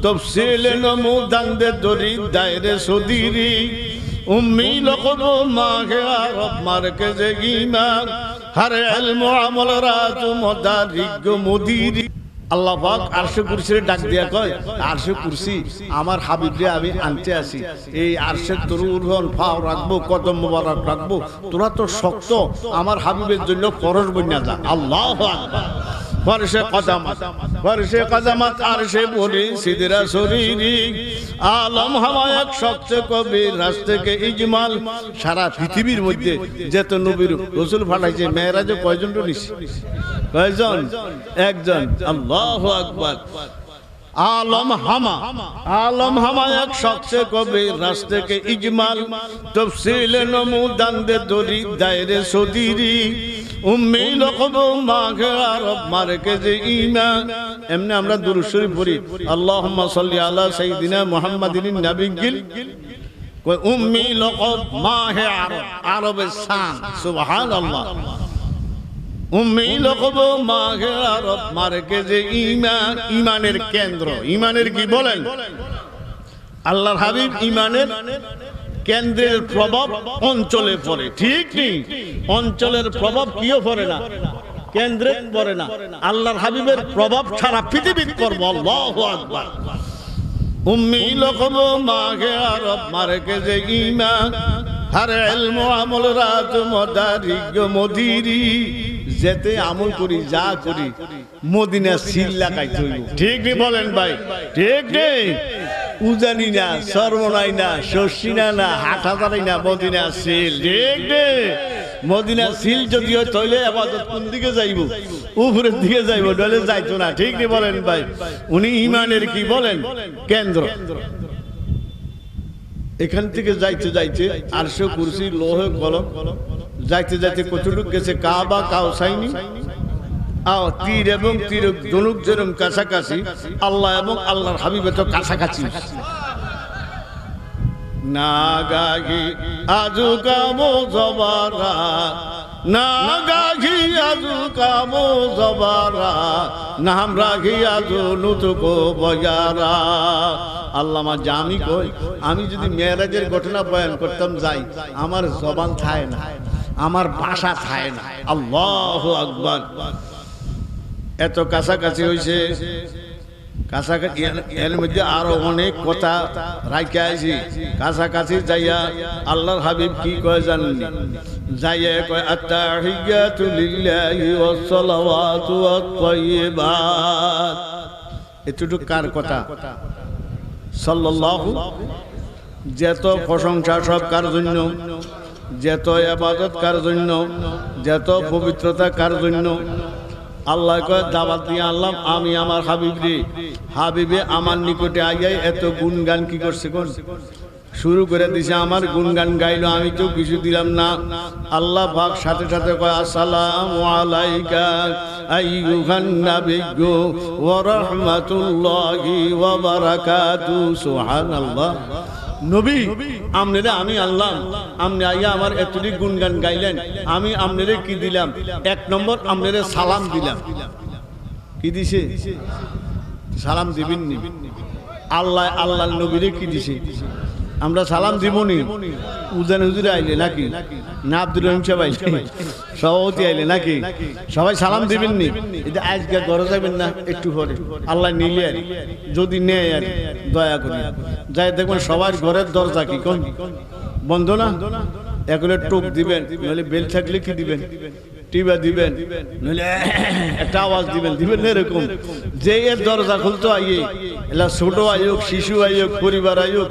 तफसील नमू दंदे दोरी दायरे सुदीरी, उम्मी लक़ब माहे आरब मरकज़ ईमान, हर इल्म अमल राज मुदारिक मुदीरी। আল্লাহ পাক আরশে কুরসির ডাক দিয়া কয়, আরশে কুরসি আমার হাবিবরে আমি আনতে আসি। এই আরশের তরুণ ফাও রাখবো, কদম মোবারক রাখবো। তোরা তো শক্ত, আমার হাবিবের জন্য ফরজ বন্যা যা। আল্লাহু আকবার। ফরশে কদমত, ফরশে কদমত আরশে পুরি সিদরা শরীরি, আলম হাওয়া এক শখসে কবি রাস্তে কে ইজমাল। সারা পৃথিবীর মধ্যে যত নবীর রাসূল পাঠাইছে, মেরাজে কয়জন নিছে? কয়জন? একজন। আল্লাহু আকবার। आलम हमा एक शख्स कबीर रास्ते के इजमाल तफसील नमूदांदे दोरी दायरे सोदीरी उम्मी लकबो मागे अरब मार्केज ईमान एमने আমরা দুরূদ শরীফ পড়ি আল্লাহুম্মা সাল্লি আলা সাইয়্যিদিনা মুহাম্মাদিন নাবিয়্যিল কই উম্মি লকব মাহে আরব আরবের শান সুবহানাল্লাহ উম্মি লকব মাগে আরব মার্কেজে ঈমান ঈমানের কেন্দ্র ঈমানের কি বলেন আল্লাহর হাবিব ঈমানের কেন্দ্রের প্রভাব অঞ্চলে পড়ে ঠিক নেই অঞ্চলের প্রভাব কিও পড়ে না কেন্দ্রে পড়ে না আল্লাহর হাবিবের প্রভাব সারা পৃথিবীতে পড়বে আল্লাহু আকবার উম্মি লকব মাগে আরব মার্কেজে ঈমান हर इल्म अमल रात मदारिग मदिरी যেতে আমল করি যা করি মদিনা সিল লাগাইতে হইব ঠিক নি বলেন ভাই ঠিক নেই উজানি না সর্বনাই না শশিনা না হাটাদারাই না মদিনা সিল ঠিক নেই মদিনা সিল যদি হয় তাহলে ইবাদত কোন দিকে যাইব উপরের দিকে যাইব নইলে যাইতো না ঠিক নি বলেন ভাই উনি ঈমানের কি বলেন কেন্দ্র এখান থেকে যাইতে যাইতে আরশে কুরসি লোহে কলম যাইতে যাইতে কতটুকু গেছে কাবা কাউসাইনি আও তীর এবং তীর ধনুক যেরকম কাছাকাছি আল্লাহ এবং আল্লাহর হাবিব তো কাছাকাছি নাগাহি আজু কামো জবারা নাগাহি আজু কামো জবারা নাম রাখি আজু নুতুকো বয়ারা আল্লামা জামি কই আমি যদি মেরাজের ঘটনা বয়ান করতাম যাই আমার জবান থাকে না আমার ভাষা থাকে না আল্লাহু আকবার এত কাছাকাছি হইছে কাছাকাছি এর মধ্যে আরো অনেক কথা রাইখা আইছি কাছাকাছি যাইয়া আল্লাহর হাবিব কি কয় জানেন যাইয়া কয় আত্তাহিয়াতু লিল্লাহি ওয়াস সালাওয়াতু ওয়াত তাইয়্যিবাত এতটুকু কার কথা সাল্লাল্লাহু যত প্রশংসা সব কার জন্য যত ইবাদত কার জন্য যত পবিত্রতা কার জন্য আল্লাহ কয় দাওয়াত দিয়ে আল্লাহ আমি আমার হাবিবে আমার নিকটে আইয়াই এত গুণগান কি করছে কোন শুরু করে দিছে আমার গুণগান গাইলো আমি তো কিছু দিলাম না আল্লাহ পাক সাথে সাথে কয় আসসালামু আলাইকা আইয়ুহান নাবিয়্যু ওয়া রাহমাতুল্লাহি ওয়া বারাকাতুহু সুবহানাল্লাহ নবী আমনেরে আমি আল্লাহ আমনে আইয়া আমার এতটি গুণগান গাইলেন আমি আমনেরে কি দিলাম এক নম্বর আমনেরে সালাম দিলাম কি দিছে সালাম দিবেন নি আল্লাহ আল্লাহর নবীরে কি দিছে আমরা সালাম দিবনি উজান হুজুরে আইলে নাকি না আব্দুর রহিম সাহেব আইলে সভাপতি আইলে নাকি সবাই সালাম দিবেন নি এটা আজকে ঘরে যাবেন না একটু পরে আল্লাহ নিলে আর যদি নেয় আর দয়া করে যাই দেখবেন সবার ঘরের দরজা কি কোন বন্ধ না এগুলো টোপ দিবেন নইলে বেল থাকলে কি দিবেন টিবা দিবেন নইলে একটা আওয়াজ দিবেন দিবেন এরকম যে এর দরজা খুলতো আইয়ে এলা ছোট আয়োগ শিশু আয়োগ পরিবার আয়োগ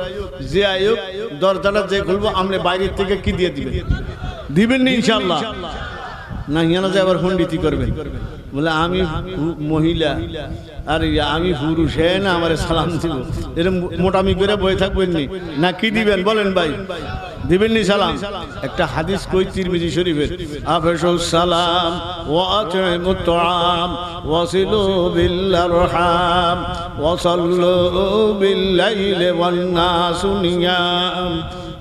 যে আয়োগ দরজাটা যে খুলবো আপনি বাইরের থেকে কি দিয়ে দিবেন দিবেন না ইনশাআল্লাহ না ইয়ানা যে আবার পণ্ডিতি করবেন বলে আমি মহিলা আর আমি পুরুষ হ্যাঁ না আমার সালাম দিব এরকম মোটামি করে বয়ে থাকবেন নি না কি দিবেন বলেন ভাই দিবেন নি সালাম একটা হাদিস কই তিরমিজি শরীফের আফাশুস সালাম ওয়া আতইমুত তুআম ওয়াসিলু বিল আরহাম ওয়াসাল্লু বিল লাইলি ওয়ান নাসু নিয়াম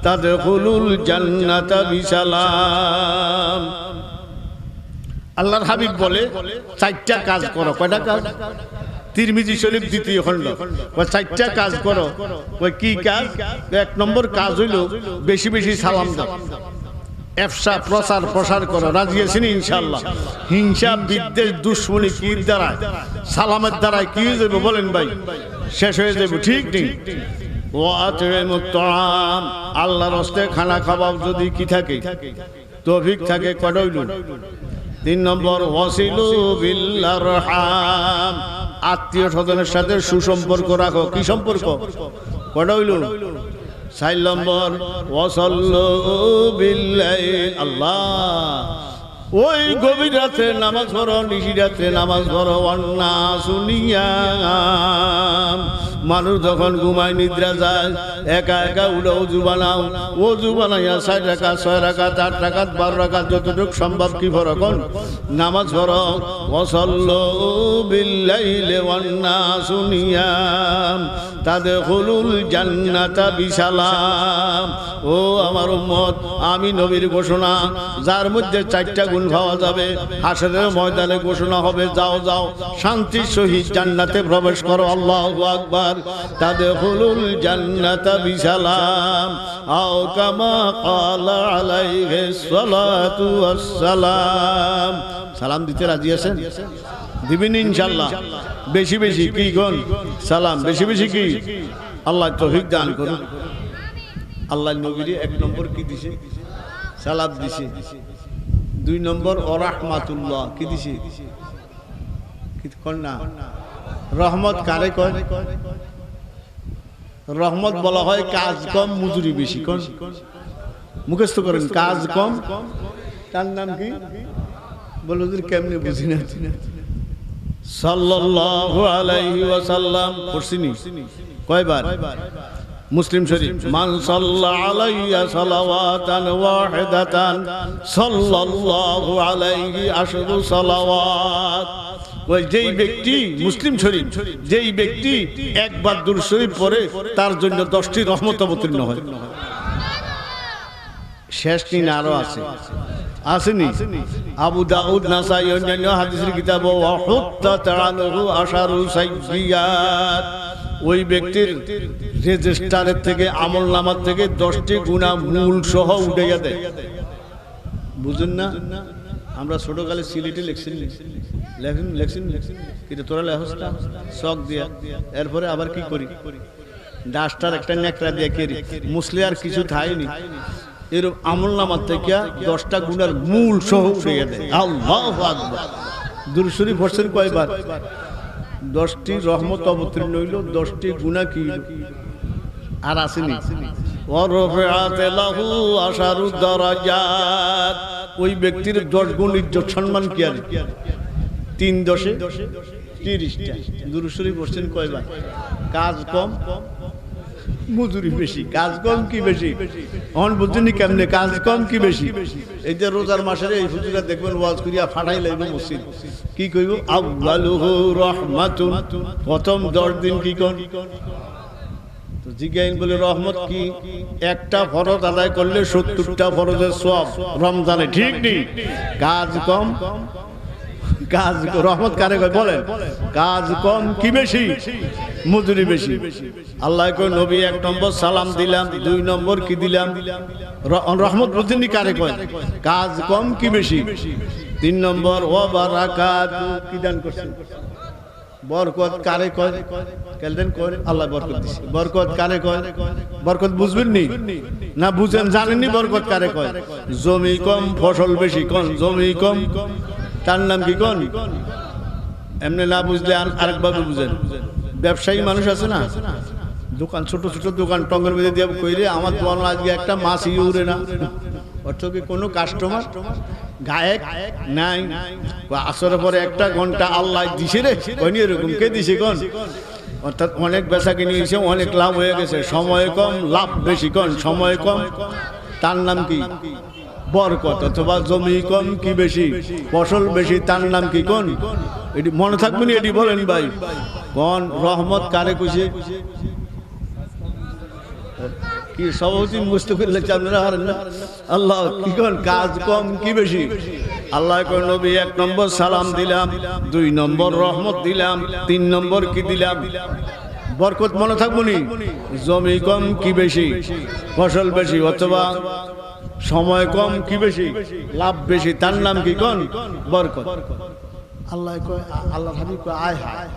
তাদখুলুল জান্নাতা বিসালাম আল্লাহর হাবিব বলে চারটা কাজ করো কয়টা কাজ তিরমিজি শরীফ দ্বিতীয় খণ্ড চারটা কাজ করো কি কাজ এক নম্বর কাজ হইল বেশি বেশি সালাম দাও এফসা প্রসার করো রাজি আছেন ইনশাআল্লাহ হিংসা বিদ্বেষ দুশ্মনী কি দ্বারা সালামের দ্বারা কি হয়ে যাবে বলেন ভাই শেষ হয়ে যাবে ঠিক নেই ও আতইমুত তুআম আল্লাহর রাস্তে খানা খাওয়া যদি কি থাকে তৌফিক থাকে কয়টা হইল তিন নম্বর ওয়াসিলু বিল আরহাম আত্মীয় স্বজনের সাথে সুসম্পর্ক রাখো কি সম্পর্ক কয়টা হইল চার নম্বর ওয়াসাল্লু বিল লাইল আল্লাহ ওই গভীর রাত্রে নামাজ পড়ো, নিশি রাত্রে নামাজ পড়ো। অন্না শুনিয়া মানুষ যখন ঘুমায় নিদ্রা যায়, একা একা উঠে অজু বানাও, অজু বানাইয়া 4 রাকাত 6 রাকাত 8 রাকাত 12 রাকাত যতটুকু সম্ভব কি ফরকন নামাজ পড়ো। ওয়াসাল্লু বিল্লাইলি ওয়ান্নাসু নিয়াম তাদখুলুল জান্নাতা বিসালাম। ও আমার উম্মত, আমি নবীর ঘোষণা, যার মধ্যে 4টা গুণ পাওয়া যাবে, হাসরের ময়দানে ঘোষণা হবে, যাও যাও শান্তির সহিত জান্নাতে প্রবেশ করো। আল্লাহু আকবার। তাদখুলুল জান্নাতা বিসালাম আও কামা ক্বালা আলাইহিস সালাতু ওয়াসসালাম। সালাম দিতে রাজি আছেন? দিবেন ইনশাআল্লাহ। বেশি বেশি কি কোন সালাম, বেশি বেশি কি? আল্লাহ তৌফিক দান করুন। আল্লাহ নবীর 1 নম্বর কি দিছে? সালাত দিছে। 2 নম্বর ও রাহমাতুল্লাহ কি দিছে? কি কোন না? রহমত কারে কয়? রহমত বলা হয় কাজ কম মজুরি বেশি। কোন মুখস্থ করেন, কাজ কম, তার নাম কি? বলো যদি কেমনে বুঝি না। সাল্লাল্লাহু আলাইহি ওয়াসাল্লাম পড়ছিনি কয়বার? মুসলিম শরীফ, মান সাল্লা আলাইয়া সালাওয়াতান ওয়াহিদাতান সাল্লাল্লাহু আলাইহি আশরু সালাওয়াত। ওই যেই ব্যক্তি, মুসলিম শরীফ, যেই ব্যক্তি একবার দুরূদ শরীফ পড়ে তার জন্য 10টি রহমত অবতীর্ণ হয়। শেষ দিন আরো আছে, আসেনি? আবু দাউদ, নাসাই, অন্যান্য হাদিসের কিতাব ওয়া হুত্তাত আনহু আশারু সাইয়্যাত। ওই ব্যক্তির রেজিস্টারের থেকে, আমলনামার থেকে 10টি গুনাহ মূল সহ উঠাইয়া দেয়। বুঝেন না? আমরা ছোটকালে সিলেটে লেখছেন কিন্তু তোরা লেখস না শখ দিয়া। এরপরে আবার কি করি, ডাস্টার একটা নেকড়া দিয়ে কেরি মুসলে আর কিছু থাইনি, এরকম আমলনামার থেকে 10টা গুনার মূল সহ উঠাইয়া দেয়। আল্লাহু আকবার। দুরূদ শরীফ পড়ছেন কয়বার? 10টি রহমত অবতীর্ণ হইল, 10টি গুনাহ কি আর আসেনি? ওয়ারফাআত লাহু আশারু দারাজাত। ওই ব্যক্তির 10 গুণ ইজ্জত সম্মান কি আর? 3 10 30টা। দুরূদ শরীফ পড়ছেন কয়বার? কাজ কম মজুরি বেশি। কাজ কম কি বেশি? অন বুঝুনি কেমনে কাজ কম কি বেশি? এই যে রোজার মাসের এই হুজুরা দেখবেন ওয়াজ করিয়া ফাটাই লাইব মসজিদ, কি কইব? আউয়ালুহু রাহমাতুন। প্রথম 10 দিন কি কোন? তো জিজ্ঞাসা বলে রহমত কি? একটা ফরজ আদায় করলে 70টা ফরজের সওয়াব রমজানে, ঠিক নেই? কাজ কম, কাজ রহমত কারে কয় বলেন? কাজ কম কি বেশি? মজুরি বেশি। আল্লাহ কয় নবী 1 নম্বর সালাম দিলাম, 2 নম্বর কি দিলাম? রহমত বুঝেননি কারে কয়? কাজ কম কি বেশি? 3 নম্বর ওয়া বারাকাতু, কি দান করছেন? বরকত কারে কয়? কেলদেন কয় আল্লাহ বরকত দিছে। বরকত কারে কয়? বরকত বুঝবেন নি না বুঝেন জানেননি বরকত কারে কয়? জমি কম ফসল বেশি কোন? জমি কম তার নাম কি কোন? এমনি না বুঝলে আরেকভাবে বুঝেন। ব্যবসায়ী মানুষ আছে না, দোকান, ছোট ছোট দোকান, টঙ্গের মধ্যে দিয়ে কইলে আমার দোকান আজকে একটা মাছ উড়ে না, অর্থ কি কোনো কাস্টমার গায়ক নাই। আসরের পরে 1 ঘন্টা আল্লাহ দিছে রে, কইনি এরকম কে দিছে কোন? অর্থাৎ অনেক বেচা কিনে এসে অনেক লাভ হয়ে গেছে। সময় কম লাভ বেশি কোন? সময় কম তার নাম কি? বরকত। অথবা জমি কম কি বেশি? ফসল বেশি তার নাম কি কোন? এটি মনে থাকবে না, এটি বলেন ভাই কোন? রহমত কারে কইছে? কি সভাপতি মুস্তফির লেখছে আপনারা হারেন না? আল্লাহ কি কোন? কাজ কম কি বেশি? আল্লাহ কয় নবী 1 নম্বর সালাম দিলাম, 2 নম্বর রহমত দিলাম, 3 নম্বর কি দিলাম? বরকত। মনে থাকবো নি? জমি কম কি বেশি? ফসল বেশি। অথবা সময় কম কি বেশি? লাভ বেশি তার নাম কি কোন? বরকত। আল্লাহ কয়, আল্লাহ হাবিব কয় আয় হায়,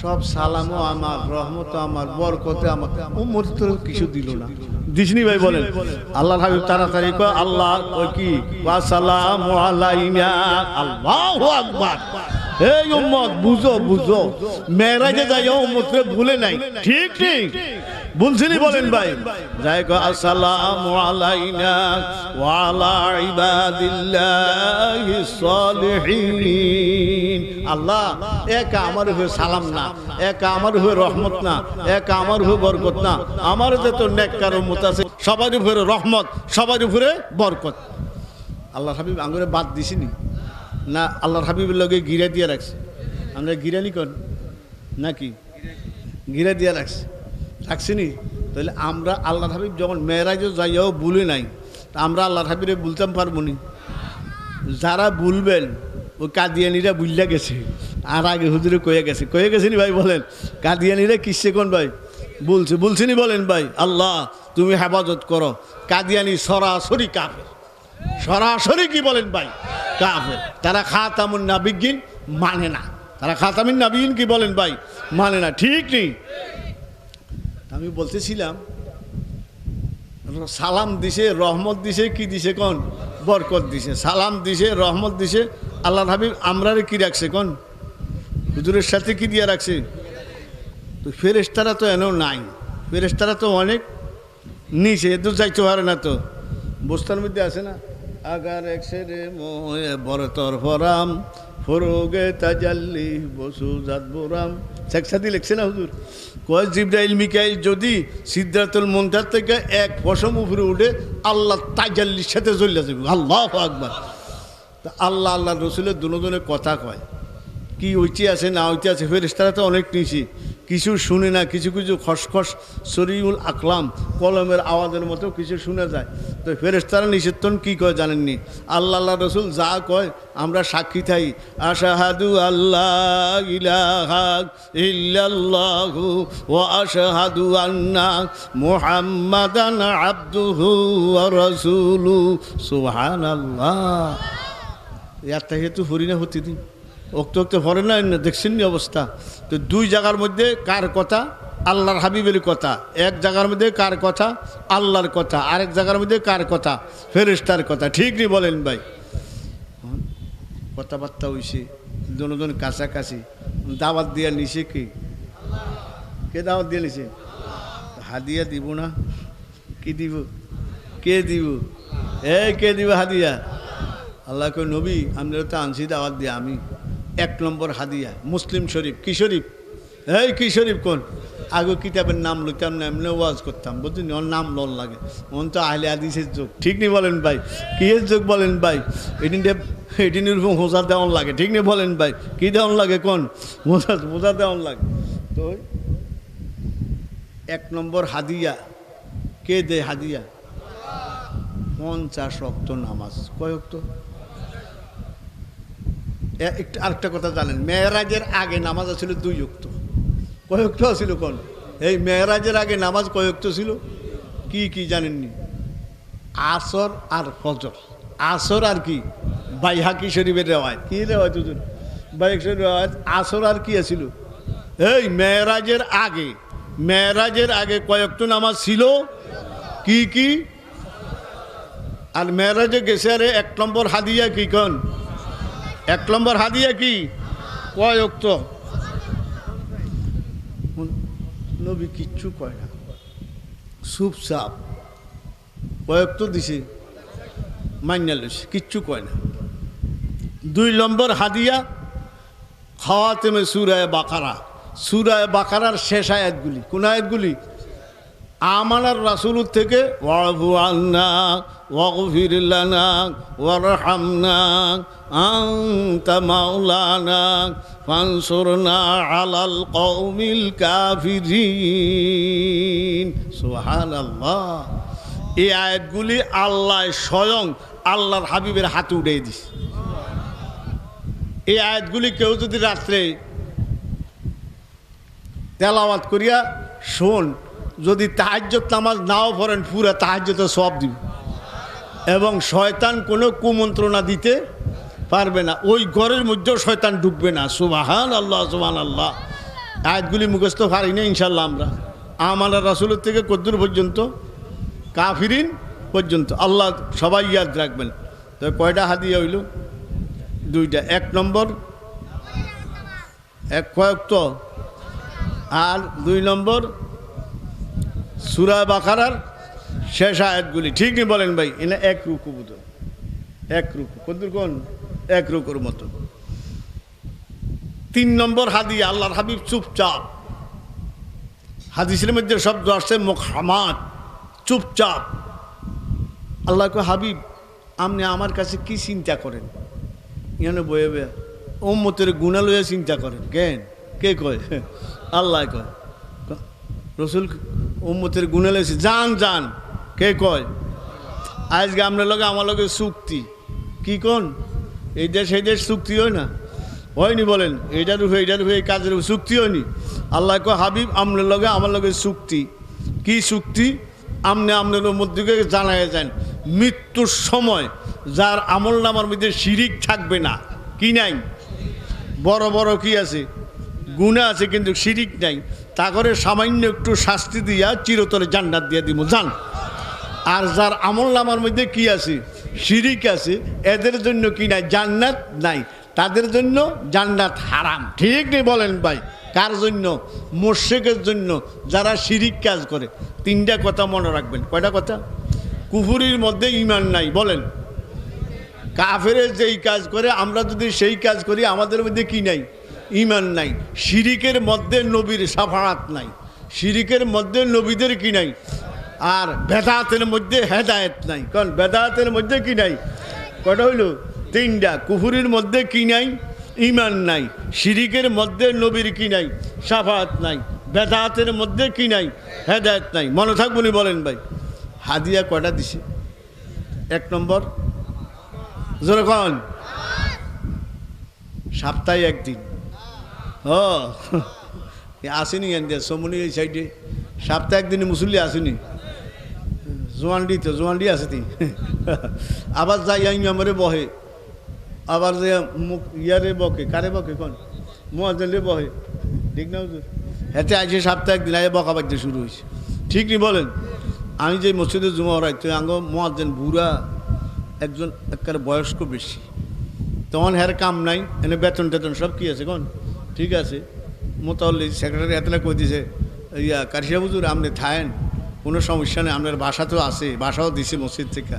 সব সালামও আমার, রহমত আমার, বরকতে আমার, উম্মত তো কিছু দিল না। দিসনি ভাই বলেন? আল্লাহ হাবিব তাড়াতাড়ি কয় আল্লাহ কয় কি? ওয়া সালামু আলাইনা। আল্লাহু আকবার। এই উম্মত বুঝো বুঝো, মেরাজে যাইও উম্মতকে ভুলে নাই, ঠিক ঠিক। বলছিনি বলেন ভাই যাই কো আসসালামু আলাইনা ওয়া আলা ইবাদিল্লাহিস সালিহিন। আল্লাহ এক আমার হয়ে সালাম না, এক আমার হয়ে রহমত না, এক আমার হয়ে বরকত না, আমার যত নেককার উম্মত আছে সবার উপরে রহমত, সবার উপরে বরকত। আল্লাহ হাবিব আঙ্গুরে বাদ দিছিনি না, আল্লাহর হাবিবের লগে গিরা দিয়ে রাখছে। আমরা গিরানি কর নাকি গিরা দিয়ে রাখছিনি? তাহলে আমরা আল্লাহর হাবিব যখন মেয়েরাজও যাইয়াও ভুলে নাই, আমরা আল্লাহর হাবিবে বলতাম পারবো নি? যারা ভুলবেন ওই কাদিয়ানিরা বুঝলা গেছে, আর আগে হুজুরে কয়ে গেছে নি ভাই? বলেন কাদিয়ানিরা কিসে কোন ভাই বলছেনি বলেন ভাই? আল্লাহ তুমি হেফাজত করো। কাদিয়ানি সরাসরি কাফের, সরাসরি কি বলেন ভাই? কাফের। তারা খাতামুন নাবিয়্যিন মানে না, তারা খাতামুন নাবিয়্যিন কি বলেন ভাই? মানে না, ঠিক নেই? আমি বলতেছিলাম সালাম দিছে, রহমত দিছে, কি দিছে কোন? বরকত দিছে। সালাম দিছে, রহমত দিছে। আল্লাহর হাবিব আমরারে কি রাখছে কোন? হুজুরের সাথে কি দিয়ে রাখছে? তো ফেরেশতারা তো এনেও নাই, ফেরেশতারা তো অনেক নিচে, এত যাইতে পারে না। তো বস্তার মধ্যে আছে না, আগার একসেরে মোয়ে বরতর ফরাম ফরোগে তাজাল্লি বসু জাত বোরাম। শেখসাদি লিখছে না হুজুর? কয় জিবরাইল মিকাইল যদি সিদরাতুল মুনতাহা থেকে এক পশম উপরে উঠে আল্লাহ তাজাল্লির সাথে জ্বলে যাবে। আল্লাহু আকবার। তা আল্লাহ আল্লাহ রসুলের দুজনে কথা কয়, কি ওইটি আছে না ওইটি আছে। ফেরেশতারা তো অনেক নিচে, কিছু শুনে না, কিছু কিছু খসখস সরিউল আকলাম কলমের আওয়াজের মতো কিছু শুনে যায়। তো ফেরেশতারা নিষেধন কি কয় জানেননি? আল্লাহ আল্লাহ রসুল যা কয় আমরা সাক্ষী থাই। আশহাদু আল্লাহ ইলাহা ইল্লাল্লাহু ওয়া আশহাদু আন্না মুহাম্মাদান আবদুহু ওয়া রাসূলুহু। সুবহানাল্লাহ। ইয়াতে হেতু হরিনা হতে দিন ওক্ত ভরে না, দেখছেন নি অবস্থা? তো দুই জায়গার মধ্যে কার কথা? আল্লাহর হাবিবের কথা। এক জায়গার মধ্যে কার কথা? আল্লাহর কথা। আরেক জায়গার মধ্যে কার কথা? ফেরেশতার কথা। ঠিক নি বলেন ভাই? কথাবার্তা হইছে দুজন কাছাকাছি। দাওয়াত দিয়া নিছে কি? কে দাওয়াত দিয়ে নিছে? হাদিয়া দিব না? কি দিব? কে দিব? কে দিব হাদিয়া? আল্লাহ কই নবী আমরা তো আনছি দাওয়াত দিয়ে। আমি 1 নম্বর হাদিয়া মুসলিম শরীফ। কি শরীফ? কি শরীফ কোন? আগে কিতাবের নাম লইতাম না, এমনি ওয়াজ করতাম, বুঝছেন? ওর নাম লন লাগে। ওন তো আহলে হাদিসের যুগ। ঠিক নেই বলেন ভাই? কি এর যুগ বলেন ভাই? এটিনের উপর হোজা দেওয়ান লাগে। ঠিক নেই বলেন ভাই? কি দেওয়ান লাগে কোন? হোজা দেওয়ান লাগে। তো 1 নম্বর হাদিয়া কে দে? হাদিয়া 50 ওয়াক্ত নামাজ। কয় ওয়াক্ত? আরেকটা কথা জানেন, মেয়েরাজের আগে নামাজ ছিল 2 ওয়াক্ত। কয় ওয়াক্ত ছিল কোন? এই মেয়েরাজের আগে নামাজ কয় ওয়াক্ত ছিল? কি কি জানেননি? আসর আর ফজর। আসর আর কি? বাইহাকি শরীফের রেওয়ায়ত। কি রেওয়ায়ত হুজুর? বাইহাকি শরীফের রেওয়ায়ত। আসর আর কি ছিল? এই মেয়েরাজের আগে কয় ওয়াক্ত নামাজ ছিল? কি কি? আর মেয়েরাজে গেছে আরে 1 নম্বর হাদিয়া কি কোন? 1 নম্বর হাদিয়া কি? কয় ওয়াক্ত? নবী কিচ্ছু কয় না, চুপচাপ। কয় ওয়াক্ত দিছে? মাইনা লইছে, কিচ্ছু কয় না। 2 নম্বর হাদিয়া খাওয়াতেমে সূরা বাকারা। সূরা বাকারার শেষ আয়াতগুলি। কোন আয়াতগুলি? আমানার রাসূলুর থেকে ওয়াফু আন্না ওয়াগফির লানা ওয়ারহামনা আনতা মাওলানা ফানসুরনা আলাল কওমিল কাফিরিন। সুবহানাল্লাহ। এই আয়াতগুলি আল্লাহ স্বয়ং আল্লাহর হাবিবের হাতে উঠিয়ে দিছে। এই আয়াতগুলি কেউ যদি রাত্রে তেলাওয়াত করিয়া শোন, যদি তাহাজ্জুদ নামাজ নাও পড়েন পুরা তাহাজ্জুদে সওয়াব দিবে এবং শয়তান কোনো কুমন্ত্রণা দিতে পারবে না। ওই ঘরের মধ্যেও শয়তান ঢুকবে না। সুবহানাল্লাহ, সুবহানাল্লাহ। আয়াতগুলি মুখস্থ পারি না ইনশাল্লাহ আমরা। আমাদের রাসূলের থেকে কদ্দুর পর্যন্ত? কাফিরিন পর্যন্ত। আল্লাহ সবাই ইয়াদ রাখবেন। তো কয়টা হাদিয়া হইল? 2টা। 1 নম্বর কয়েক তো, আর 2 নম্বর সূরা বাকারার শেষ আয়াতগুলি, ঠিক নি বলেন ভাই? এনে এক রুকু বুঝো, এক রুকু কদ্দুর কোন এক রুকুর মতো। 3 নম্বর হাদিয়া, আল্লাহর হাবিব চুপচাপ। হাদিসের মধ্যে শব্দ আসছে মুখামাত, চুপচাপ। আল্লাহ কয় হাবিব আপনি আমার কাছে কি চিন্তা করেন? এখানে বয়ে বয়ে উম্মতের গুনাহ লইয়া চিন্তা করেন কেন? কে কয়? আল্লাহ কয়। রসুল উম্মতের গুনাহ লইছে জান জান, কে কয়? আজকে আপনার লগে আমার লগে চুক্তি, কি কোন এই দেশ এই দেশ চুক্তি হয় না, হয়নি বলেন? এইটার উপরে এই কাজের চুক্তি হয়নি। আল্লাহ কয় হাবিব আপনার লগে আমার লগে চুক্তি। কি চুক্তি? আপনি আপনার মধ্যে জানায় যান মৃত্যুর সময় যার আমল নামার মধ্যে শিরিক থাকবে না, কি নাই? বড় বড় কি আছে? গুনাহ আছে কিন্তু শিরিক নাই, তা করে সামান্য একটু শাস্তি দিয়া চিরতরে জান্নাত দিয়ে দিব জান। আর যার আমল নামার মধ্যে কি আছে? শিরিক আছে, এদের জন্য কি নাই? জান্নাত নাই, তাদের জন্য জান্নাত হারাম। ঠিক নেই বলেন ভাই? কার জন্য? মুশরিকের জন্য, যারা শিরিক কাজ করে। 3টা কথা মনে রাখবেন। কয়টা কথা? কুফুরির মধ্যে ঈমান নাই, বলেন। কাফেরে যেই কাজ করে আমরা যদি সেই কাজ করি আমাদের মধ্যে কি নাই? ঈমান নাই। শিরিকের মধ্যে নবীর শাফাআত নাই, শিরিকের মধ্যে নবীদের কি নাই? আর বেদাতের মধ্যে হেদায়েত নাই। কারণ বেদাতের মধ্যে কি নাই? কয়টা হইল? 3টা। কুফুরির মধ্যে কি নাই? ঈমান নাই। শিরিকের মধ্যে নবীর কি নাই? শাফাআত নাই। বেদাতের মধ্যে কি নাই? হেদায়েত নাই। মনে থাকবনি বলেন ভাই? হাদিয়া কয়টা দিছে? 1 নম্বর জোরে কন, সপ্তাহে 1 দিন। ও আসেনি এনদের সমনি এই সাইডে সপ্তাহে 1 দিনে মুসল্লি আসেনি। জোয়ান্ডি তো জোয়ান্ডি আছে তি আবার যাই আমারে বহে, আবার যে ইয়ারে বকে, কারে বকে কোন? মুয়াজ্জিনে বহে, ঠিক না হুজুর? হেতে আজকে সপ্তাহে 1 দিন আগে বকা বাজতে শুরু হয়েছে, ঠিক নি বলেন? আমি যে মসজিদে জুমা হরাইতো আঙ্গ মুয়াজ্জিন বুড়া একজন, একেবারে বয়স্ক বেশি, তখন হ্যার কাম নাই, এনে বেতন টেতন সব কি আছে কোন? ঠিক আছে। মোতাল্লি সেক্রেটারি এতটা কই দিছে, ইয়া কারিশা হুজুর আপনি থাকেন, কোনো সমস্যা নেই, আপনার বাসা তো আছে, বাসাও দিছে মসজিদ থেকে,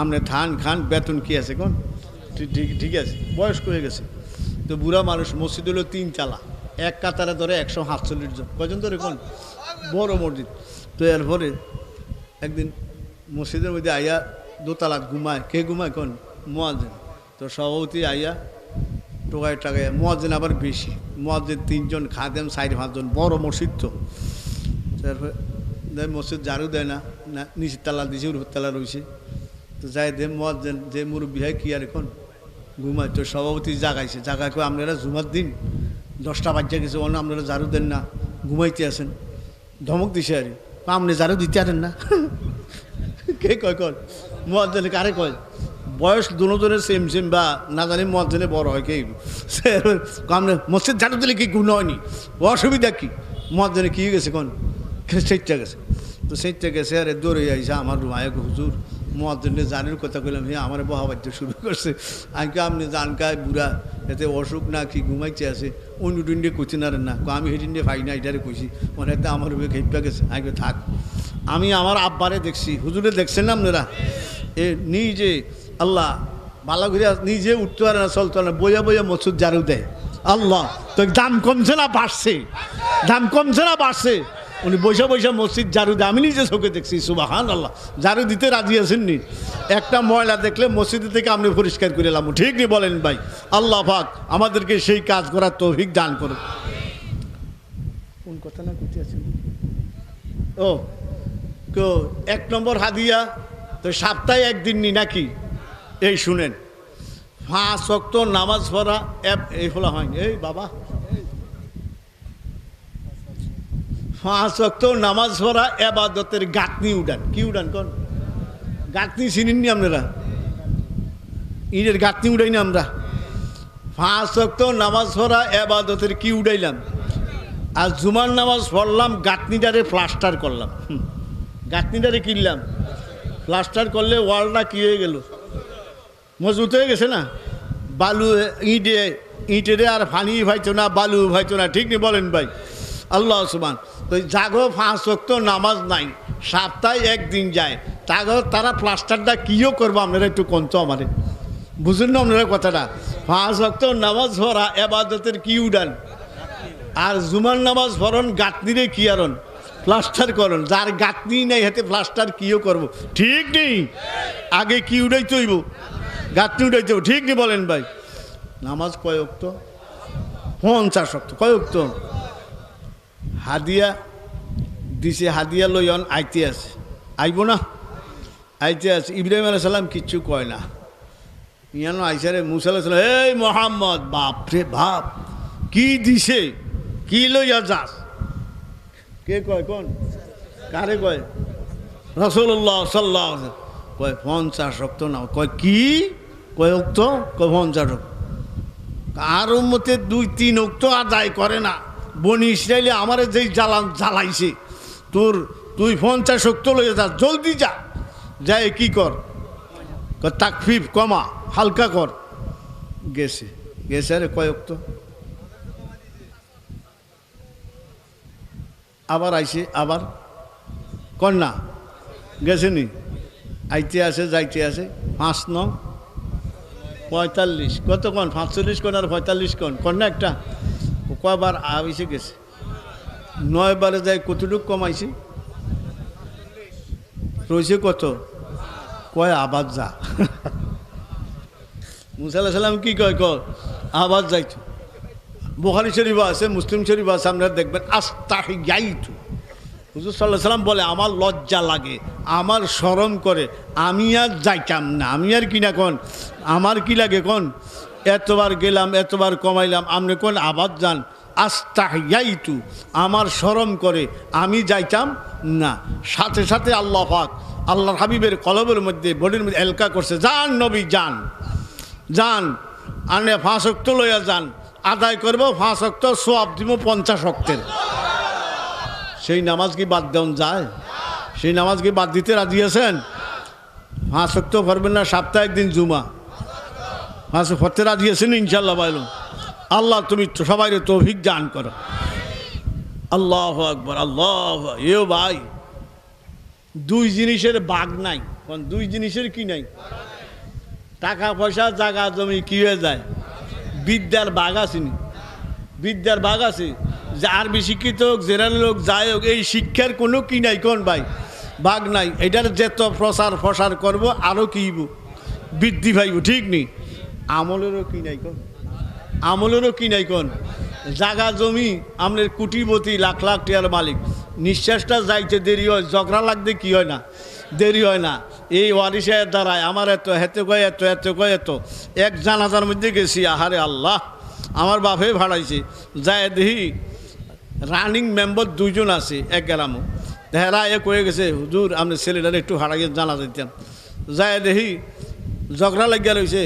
আপনি থান খান, বেতন কি আছে কোন? ঠিক আছে। বয়স্ক হয়ে গেছে তো বুড়া মানুষ। মসজিদ হলো 3 তালা, এক কাতারে ধরে 147 জন, কজন ধরে কোন? বড় মসজিদ। তো এরপরে একদিন মসজিদের মধ্যে আইয়া দোতলা ঘুমায়, কে ঘুমায় কোন? মুয়াজ্জিন। তো সভাপতি আইয়া টোকায় টাকায়, মুয়াজ্জিন আবার বেশি, মুয়াজ্জিন 3 জন, খাদেম 4-5 জন, বড় মসজিদ। তো তারপরে মসজিদ ঝাড়ু দেয় না, নিচের তালা দিছে, উপর তালা রয়েছে। তো যাই দে মুয়াজ্জিন যে মুরব্বী হয় কি আর এখন ঘুমায়। তো সভাপতি জাগাইছে, জাগায় কই আপনারা জুমার দিন 10টা বাজে গেছে, অন্য আপনারা ঝাড়ু দেন না, ঘুমাইতে আসেন। ধমক দিছে আর আপনি ঝাড়ু দিতে পারেন না। কে কয়? কল মুয়াজ্জিন কারে কয়? বয়স দুজনের সেম সেম, বা না জানি মুয়াজ্জিনে বড় হয় কে? আপনি মসজিদ ঝাড়ু দিলে কি গুণ হয়নি? অসুবিধা কি? মুয়াজ্জিনে কি গেছে কোন? সেইটা গেছে। তো সেইটা গেছে আরে দৌড়ে আইসা আমার রুমায় হুজুর মুয়াজ্জিনের জানের কথা কইলাম, হ্যাঁ আমার বহা বাদ্য শুরু করছে। আমি আপনি জান কায় বুড়া, এতে অসুখ না কি ঘুমাইতে আছে, অন্য টুন্ডে কইতে নারেন না? আমি হেডিন্ডে ভাই না, এটারে কইছি, মনে হয় আমার উপরে খেপা গেছে। আমি থাক, আমি আমার আব্বারে দেখছি, হুজুরে দেখছেন না আপনারা? এ নিজে আল্লাহ ভালো করে নিজে উঠতে পারে না, চলতে পারে না, বইয়া বইয়া মসজিদ ঝাড়ু দেয়। আল্লাহ, তো দাম কমছে না বাড়ছে? দাম কমছে না বাড়ছে? উনি বৈশা বৈশা মসজিদ ঝাড়ু দেয়, আমি নিজে চোখে দেখছি। সুবহানাল্লাহ। ঝাড়ু দিতে রাজি আছেননি? একটা ময়লা দেখলে মসজিদ থেকে আপনি পরিষ্কার করে এলাম, ঠিক নি বলেন ভাই? আল্লাহ পাক আমাদেরকে সেই কাজ করার তৌফিক দান করুন। কোন কথা না করতে আছেন? ও 1 নম্বর হাদিয়া তো সপ্তাহে 1 দিন নি নাকি? এই শুনেন, 5 ওয়াক্ত নামাজ পড়া এই ফলা হয়নি। এই বাবা, 5 ওয়াক্ত নামাজ পড়া এবাদতের গাঁথনি উঠান। কি উঠান কোন? গাঁথনি চিনেননি আপনারা? ঈদের গাঁথনি উঠাই না আমরা। 5 ওয়াক্ত নামাজ পড়া এবাদতের কি উঠাইলাম? আর জুমার নামাজ পড়লাম, গাঁথনিটারে প্লাস্টার করলাম। গাঁথনিটারে কিনলাম, প্লাস্টার করলে ওয়ালটা কি হয়ে গেল? মজবুত হয়ে গেছে না? বালু ইটেরে আর পানি ভাইতো না, বালু ভাইতো না, ঠিক নি বলেন ভাই? আল্লাহ সুবহান। তো জাগো 5 ওয়াক্ত নামাজ নাই, সপ্তাহে একদিন যায়, তারা প্লাস্টারটা কিও করবো আপনারা একটু কন্ত আমারে বুঝুন না আপনারা কথাটা। 5 ওয়াক্ত নামাজ পড়া এবাদতের কি উড়ান, আর জুমার নামাজ পড়ন গাঁথনিরে কি আরন প্লাস্টার করন, যার গাঁথনি নাই হাতে প্লাস্টার কিও করব, ঠিক নেই? আগে কি উড়াইতে হইব, গাঁথনি উড়াইতে হইব, ঠিক নেই বলেন ভাই? নামাজ কয় ওয়াক্ত? 50 ওয়াক্ত। কয় ওয়াক্ত? হাদিয়া দিছে, হাদিয়া লইয়ন আইতে আছে, আইব না? আইতে আছে। ইব্রাহিম আলাইহিস সালাম কিচ্ছু কয় না, ইয়ানো আইসারে মুসা আলাইহিস সালাম, এই মোহাম্মদ, বাপ রে বাপ, কি দিছে, কি লইয়া যাস? কে কয়? কোন কারে কয়? রাসূলুল্লাহ সাল্লাল্লাহু আলাইহি ওয়াসাল্লাম কয় 50 ওয়াক্ত না। কয় কি? কয় ওয়াক্ত? কয় 50 ওয়াক্ত। আর উম্মতে 2-3 ওয়াক্ত আদায় করে না। বনি ইসরাইলে আমারে যেই জ্বালাইছে, তুই 50 ওয়াক্ত লইয়া যা, জলদি যা, যাই কি কর, তাকফিফ কমা, হালকা কর। গেছে আরে কয় ওয়াক্ত? আবার আইছে, আবার কন্যা গেছে নি, আইতে আছে যাইতে আছে। 5-9 45, কত কোন 45 কোন আর 45 কোন, কন্যা একটা কয়বার আইসে গেছে? 9 বারে যায়, কতটুক কমাইছে? রয়েছে কত? কয় আবার যা। মুসা আলাইহিস সালাম কি কয়? আবার যাইতো। বুখারী শরীফ আছে, মুসলিম শরীফ আছে, আপনারা দেখবেন আস্তাহিয়াইতু, হুজুর সাল্লাল্লাহু আলাইহি ওয়াসাল্লাম বলে আমার লজ্জা লাগে, আমার শরম করে, আমি আর যাইতাম না। আমি আর কি না কোন, আমার কি লাগে কোন, এতবার গেলাম, এতবার কমাইলাম, আপনি কোন আবার যান। আস্তাহিয়াইতু, আমার শরম করে, আমি যাইতাম না। সাথে সাথে আল্লাহ পাক আল্লাহর হাবিবের কলবের মধ্যে, বডির মধ্যে এলকা করছে, যান নবী যান, যান, আনে 5 ওয়াক্ত লইয়া যান, আদায় করবো 5 ওয়াক্ত, সওয়াব দিব 50 ওয়াক্তের। সেই নামাজ কি বাদ দেওয়া যায়? সেই নামাজ কি বাদ দিতে রাজি আছেন? 5 ওয়াক্ত পড়বেন না, সপ্তাহে একদিন জুমা, 5 পড়তে রাজি আছেন ইনশাল্লাহ? বাইলুম আল্লাহ তুমি সবাই তৌফিক দান করো। আল্লাহু আকবার, আল্লাহ। এ ভাই, 2 জিনিসের বাগ নাই। কোন 2 জিনিসের কি নাই? টাকা পয়সা, জায়গা জমি কি হয়ে যায়? বিদ্যার বাগ আছে নি? বিদ্যার বাগ আছে। যে আরবি শিক্ষিত হোক, জেনারেল লোক, যাই হোক, এই শিক্ষার কোনো কি নাই কোন ভাই, বাগ নাই। এটার যেত প্রসার করব, আরও কিব বৃদ্ধি পাইব, ঠিক নেই? আমলেরও কি নাই কোন, আমলেরও কি নাই কোন? জাগা জমি আমাদের কোটিপতি, লাখ লাখ টাকার মালিক, নিঃশ্বাসটা যাইতে দেরি হয়, ঝগড়া লাগতে কি হয় না, দেরি হয় না। এই ওয়ারিসের দ্বারায় আমার এত হেতে কয় এত, এত কয় এত। এক জানাজার মধ্যে গেছি, আহারে আল্লাহ, আমার বাপে ভাড়াইছে, যায় দেখি রানিং মেম্বার 2 জন আছে এক গ্রামও। হেরা কয়ে গেছে, হুজুর আপনি ছেলেটার একটু হারাইয়ে জানা দিতাম। যায় দেখি ঝগড়া লাগিয়া রয়েছে,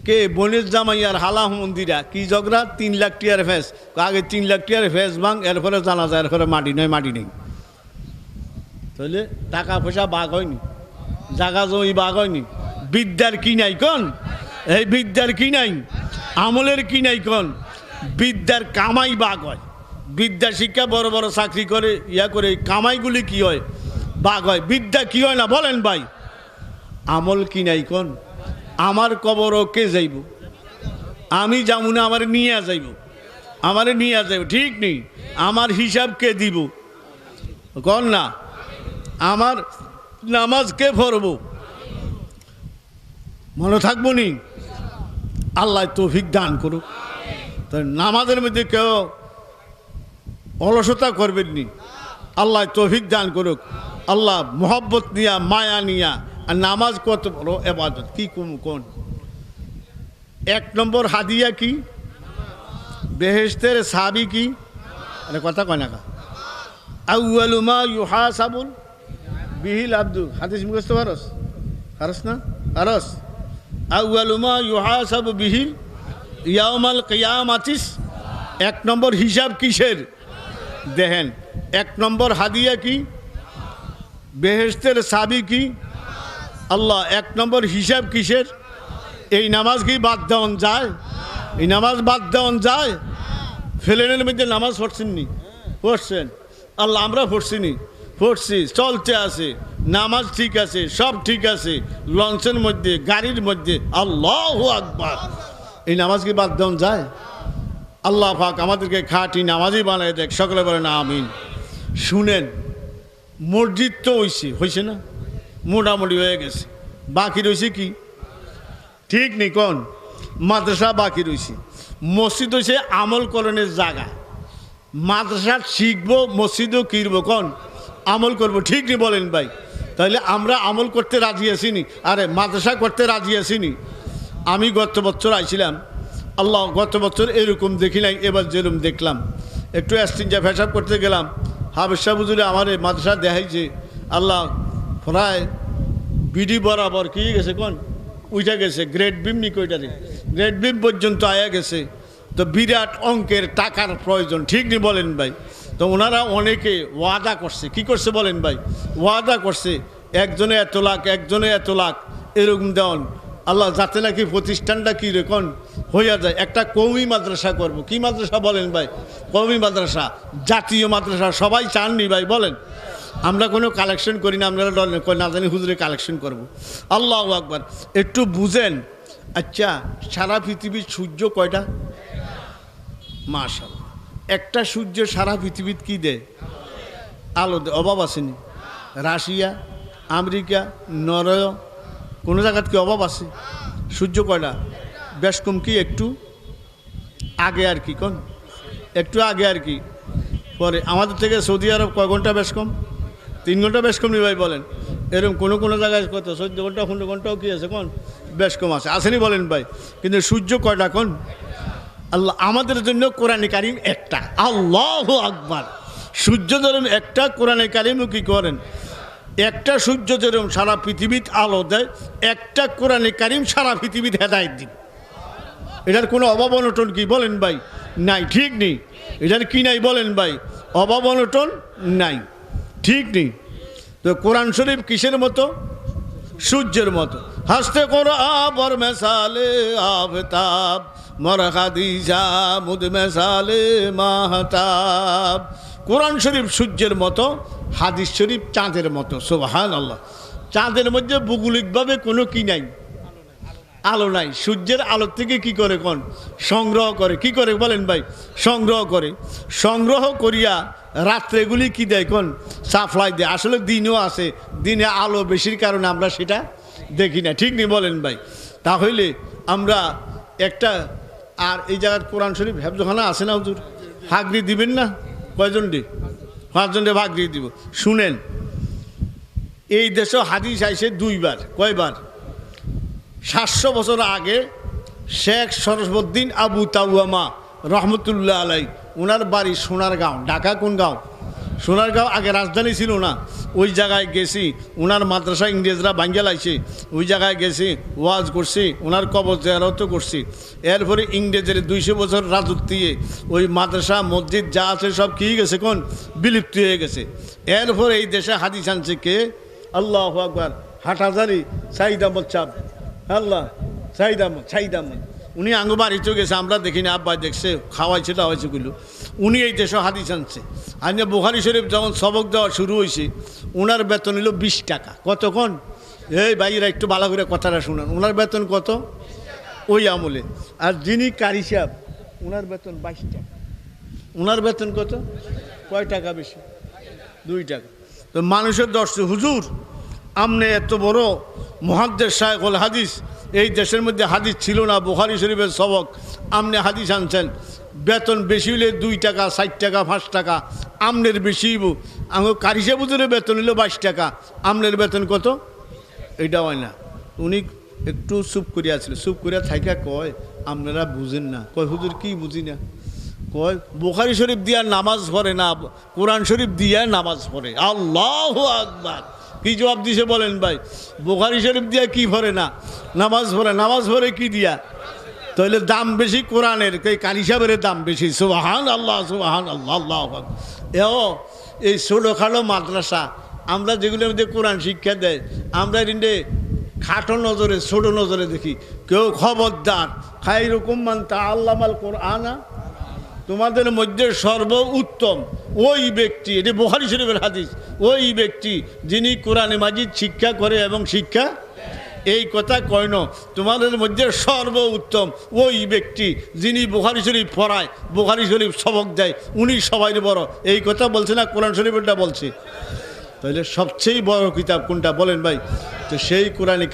কে বনের জামাইয়ার হালা মন্দিরা, কি ঝগড়া? 3 লাখ টিয়ার ফেস, আগে 3 লাখ টিয়ার ফেস ভাঙ, এরপরে জানা যায়, এরপরে মাটি নয়, মাটি নেই। তাহলে টাকা পয়সা বাঘ হয়নি, জাগা জমি বাঘ হয়নি। বিদ্যার কি নাই কোন? এই বিদ্যার কি নাই? আমলের কি নাই কোন? বিদ্যার কামাই বাঘ হয়। বিদ্যা শিক্ষা বড় বড় চাকরি করে, ইয়া করে, কামাইগুলি কি হয়? বাঘ হয়। বিদ্যা কি হয় না বলেন ভাই? আমল কি নাই কোন? আমার কবরও কে যাইব? আমি যাবো না, আমার নিয়ে যাইব, আমারে নিয়ে যাইব, ঠিক নেই? আমার হিসাব কে দিব কন না? আমার নামাজ কে পড়ব? মনে থাকবো নি? আল্লাহ তৌফিক দান করুক। তো নামাজের মধ্যে কেউ অলসতা করবেন নি, আল্লাহ তৌফিক দান করুক। আল্লাহ মোহব্বত নিয়া, মায়া নিয়া। আর নামাজ কত বড় ইবাদত, কি কোন 1 নম্বর হাদিয়া কি? বেহেশতের চাবি কি? আরে কথা কয় না কা? আউয়ালু মা ইউহাসাবুল বিহিল আব্দু, হাদিস মুখস্থ পারস? পারস না? পারস? আউয়ালু মা ইউহাসাবু বিহিল ইয়াউমাল কিয়ামাতিস। 1 নম্বর হিসাব কিসের? দেখেন, 1 নম্বর হাদিয়া কি? বেহেশতের চাবি কি? আল্লাহ। 1 নম্বর হিসাব কিসের? এই নামাজ কি বাদ দেওয়া যায়? এই নামাজ বাদ দেওয়া যায়? ফেলেনের মধ্যে নামাজ পড়ছেন নি? পড়ছেন। আল্লাহ আমরা পড়ছিনি, পড়ছি, চলতে আছে, নামাজ ঠিক আছে, সব ঠিক আছে, লঞ্চের মধ্যে, গাড়ির মধ্যে, আল্লাহু আকবার। এই নামাজ কি বাদ দেওয়া যায়? আল্লাহ পাক আমাদেরকে খাঁটি নামাজি বানায় দেখ, সকলে বলেন আমিন। শুনেন, মসজিদ তো হয়েছে না, মোটামুটি হয়ে গেছে, বাকি রয়েছে কি? ঠিক নেই কোন? মাদ্রাসা বাকি রয়েছে। মসজিদ হয়েছে আমল করণের জায়গা। মাদ্রাসা শিখবো, মসজিদও কিনবো, কোন আমল করব, ঠিক নেই বলেন ভাই? তাহলে আমরা আমল করতে রাজি আছিনি, আরে মাদ্রাসা করতে রাজি আছিনি। আমি গত বছর আইছিলাম, আল্লাহ গত বছর এরকম দেখি নাই, এবার যেরকম দেখলাম। একটু অ্যাস্টিনজা ফেসাব করতে গেলাম, হাবেশা বুঝলে আমার এই মাদ্রাসা দেখাইছে, আল্লাহ প্রায় বিডি বরাবর কি গেছে, কোন উঠে গেছে, গ্রেড বিম নি কইটারে, গ্রেড বিম পর্যন্ত আয়া গেছে। তো বিরাট অঙ্কের টাকার প্রয়োজন, ঠিক নি বলেন ভাই? তো ওনারা অনেকে ওয়াদা করছে, কি করছে বলেন ভাই? ওয়াদা করছে, একজনে এত লাখ, একজনে এত লাখ, এরকম দেওয়ান আল্লাহ, যাতে নাকি প্রতিষ্ঠানটা কী রেকন হইয়া যায়। একটা কওমি মাদ্রাসা করব। কি মাদ্রাসা বলেন ভাই? কওমি মাদ্রাসা, জাতীয় মাদ্রাসা। সবাই চাননি ভাই, বলেন? আমরা কোনো কালেকশন করি না, আমরা না জানি হুজুরে কালেকশন করব। আল্লাহু আকবার। একটু বুঝেন। আচ্ছা, সারা পৃথিবীর সূর্য কয়টা? মাশাআল্লাহ, একটা সূর্য সারা পৃথিবীর কি দেয়? আলো দেয়। অভাব আসেনি? রাশিয়া, আমেরিকা, নরওয়ে, কোনো জায়গার কি অভাব আছে? সূর্য কয়টা? বেশ কম, কি একটু আগে আর কি, কোন একটু আগে আর কি। পরে আমাদের থেকে সৌদি আরব কয় ঘন্টা বেশ কম? 3 ঘন্টা বেশ কম নি ভাই, বলেন? এরকম কোনো জায়গায় কত 14 ঘন্টা 15 ঘন্টাও কি আছে, কোন বেশ কম আছে, আসেনি বলেন ভাই? কিন্তু সূর্য কয়টা, কোন? আল্লাহ আমাদের জন্য কোরআনে কারিম একটা। আল্লাহু আকবার। সূর্য যেরকম একটা, কোরআনে কারিমও কি করেন একটা। সূর্য যেরকম সারা পৃথিবীতে আলো দেয়, একটা কোরআনে কারিম সারা পৃথিবীতে হেদায়েত দিন। এটার কোনো অভাব অনটন কি বলেন ভাই? নাই, ঠিক নেই। এটার কি নাই বলেন ভাই? অভাব অনটন নাই, ঠিক নেই। তো কোরআন শরীফ কিসের মতো? সূর্যের মতো। হাসতে কোরআন বর মেসালে আফতাব, মর খাদিজা মুদ মেসালে মাহতাব। কোরআন শরীফ সূর্যের মতো, হাদিস শরীফ চাঁদের মতো। সুবহানাল্লাহ। চাঁদের মধ্যে ভৌগোলিকভাবে কোনো কি নাই, আলো নাই। সূর্যের আলো থেকে কি করে, কোন সংগ্রহ করে, কি করে বলেন ভাই? সংগ্রহ করে। সংগ্রহ করিয়া রাত্রেগুলি কি দেয়, কোন সাপ্লাই দেয়। আসলে দিনও আছে, দিনে আলো বেশির কারণে আমরা সেটা দেখি না, ঠিক নেই বলেন ভাই? তাহলে আমরা একটা, আর এই জায়গার কোরআন শরীফ হেফজখানা আছে না হুজুর? ভাগরি দিবেন না? কয়জন ডে? 5 জন ডে ভাগরি দিব। শুনেন, এই দেশে হাদিস আইসে 2 বার। কয়বার? 700 বছর আগে শেখ শরফুদ্দিন আবু তাওয়ামা রহমতুল্লাহ আলাই, ওনার বাড়ি সোনারগাঁও। ঢাকা কোন গাঁও? সোনারগাঁও। আগে রাজধানী ছিল না, ওই জায়গায় গেছি। ওনার মাদ্রাসা ইংরেজরা ভাঙ্গা লাইছে, ওই জায়গায় গেছি, ওয়াজ করছি, ওনার কবর জিয়ারতও করছি। এরপরে ইংরেজের 200 বছর রাজত্বে ওই মাদ্রাসা মসজিদ যা আছে সব কি গেছে, কোন বিলুপ্ত হয়ে গেছে। এরপরে এই দেশে হাদিস আনছে কে? আল্লাহু আকবার। হাটহাজারী সাইদ আহমদ সাহেব, আল্লাহ সাইদ আহমদ। উনি আঙ্গু বাড়িতেও গেছে, আমরা দেখিনি, আব্বা দেখছে, খাওয়াইছে দাওয়াইছে গুলো। উনি এই দেশে হাদিস আনছে। আর বুখারী শরীফ যখন সবক দেওয়া শুরু হয়েছে, ওনার বেতন হলো 20 টাকা। কতক্ষণ? এই ভাইরা একটু ভালো করে কথাটা শুনেন। ওনার বেতন কত ওই আমলে? আর যিনি কারি সাহেব, ওনার বেতন 22 টাকা। ওনার বেতন কত? কয় টাকা বেশি? 2 টাকা। তো মানুষের দর্শক, হুজুর আমনে এত বড় মুহাদ্দিস শাইখুল হাদিস, এই দেশের মধ্যে হাদিস ছিল না, বুখারী শরীফের সবক আমনে হাদিস আনছেন, বেতন বেশি হলে 2 টাকা, 60 টাকা, 5 টাকা, আমনের বেশি। আমার কারি সাহেবের বেতন হলো 22 টাকা, আমনের বেতন কত? এটা হয় না। উনি একটু চুপ করিয়া ছিল, চুপ করিয়া থাইকা কয়, আপনারা বুঝেন না। কয় হুজুর কি বুঝি না? কয় বুখারী শরীফ দিয়া নামাজ পড়ে না, কোরআন শরীফ দিয়া নামাজ পড়ে। আল্লাহু আকবার। কি জবাব দিছে বলেন ভাই? বুখারী শরীফ দিয়া কি পড়ে না? নামাজ পড়ে। নামাজ পড়ে কি দিয়া? তাহলে দাম বেশি কোরআনের, কারি সাহেবের দাম বেশি। সুবহানাল্লাহ, সুবহানাল্লাহ, আল্লাহু আকবার। এই ছোটোখাটো মাদ্রাসা আমরা যেগুলোর মধ্যে কোরআন শিক্ষা দেয়, আমরা এনে খাটো নজরে, ছোট নজরে দেখি। কেউ খবরদার, খায়রুকুম মান তাআল্লামাল কোরআনা। তো তোমাদের মধ্যে সর্ব উত্তম ওই ব্যক্তি, এটি বুখারী শরীফের হাদিস, ওই ব্যক্তি যিনি কোরআনে মাজিদ শিক্ষা করে এবং শিক্ষা, এই কথা কয় না, তোমাদের মধ্যে সর্ব উত্তম ওই ব্যক্তি যিনি বুখারী শরীফ পড়ায়, বুখারী শরীফ সবক দেয়, উনি সবাই বড়, এই কথা বলছে না কোরআন শরীফেরটা বলছে? তাহলে সবচেয়ে বড় কিতাব কোনটা বলেন ভাই? তো সেই কোরআন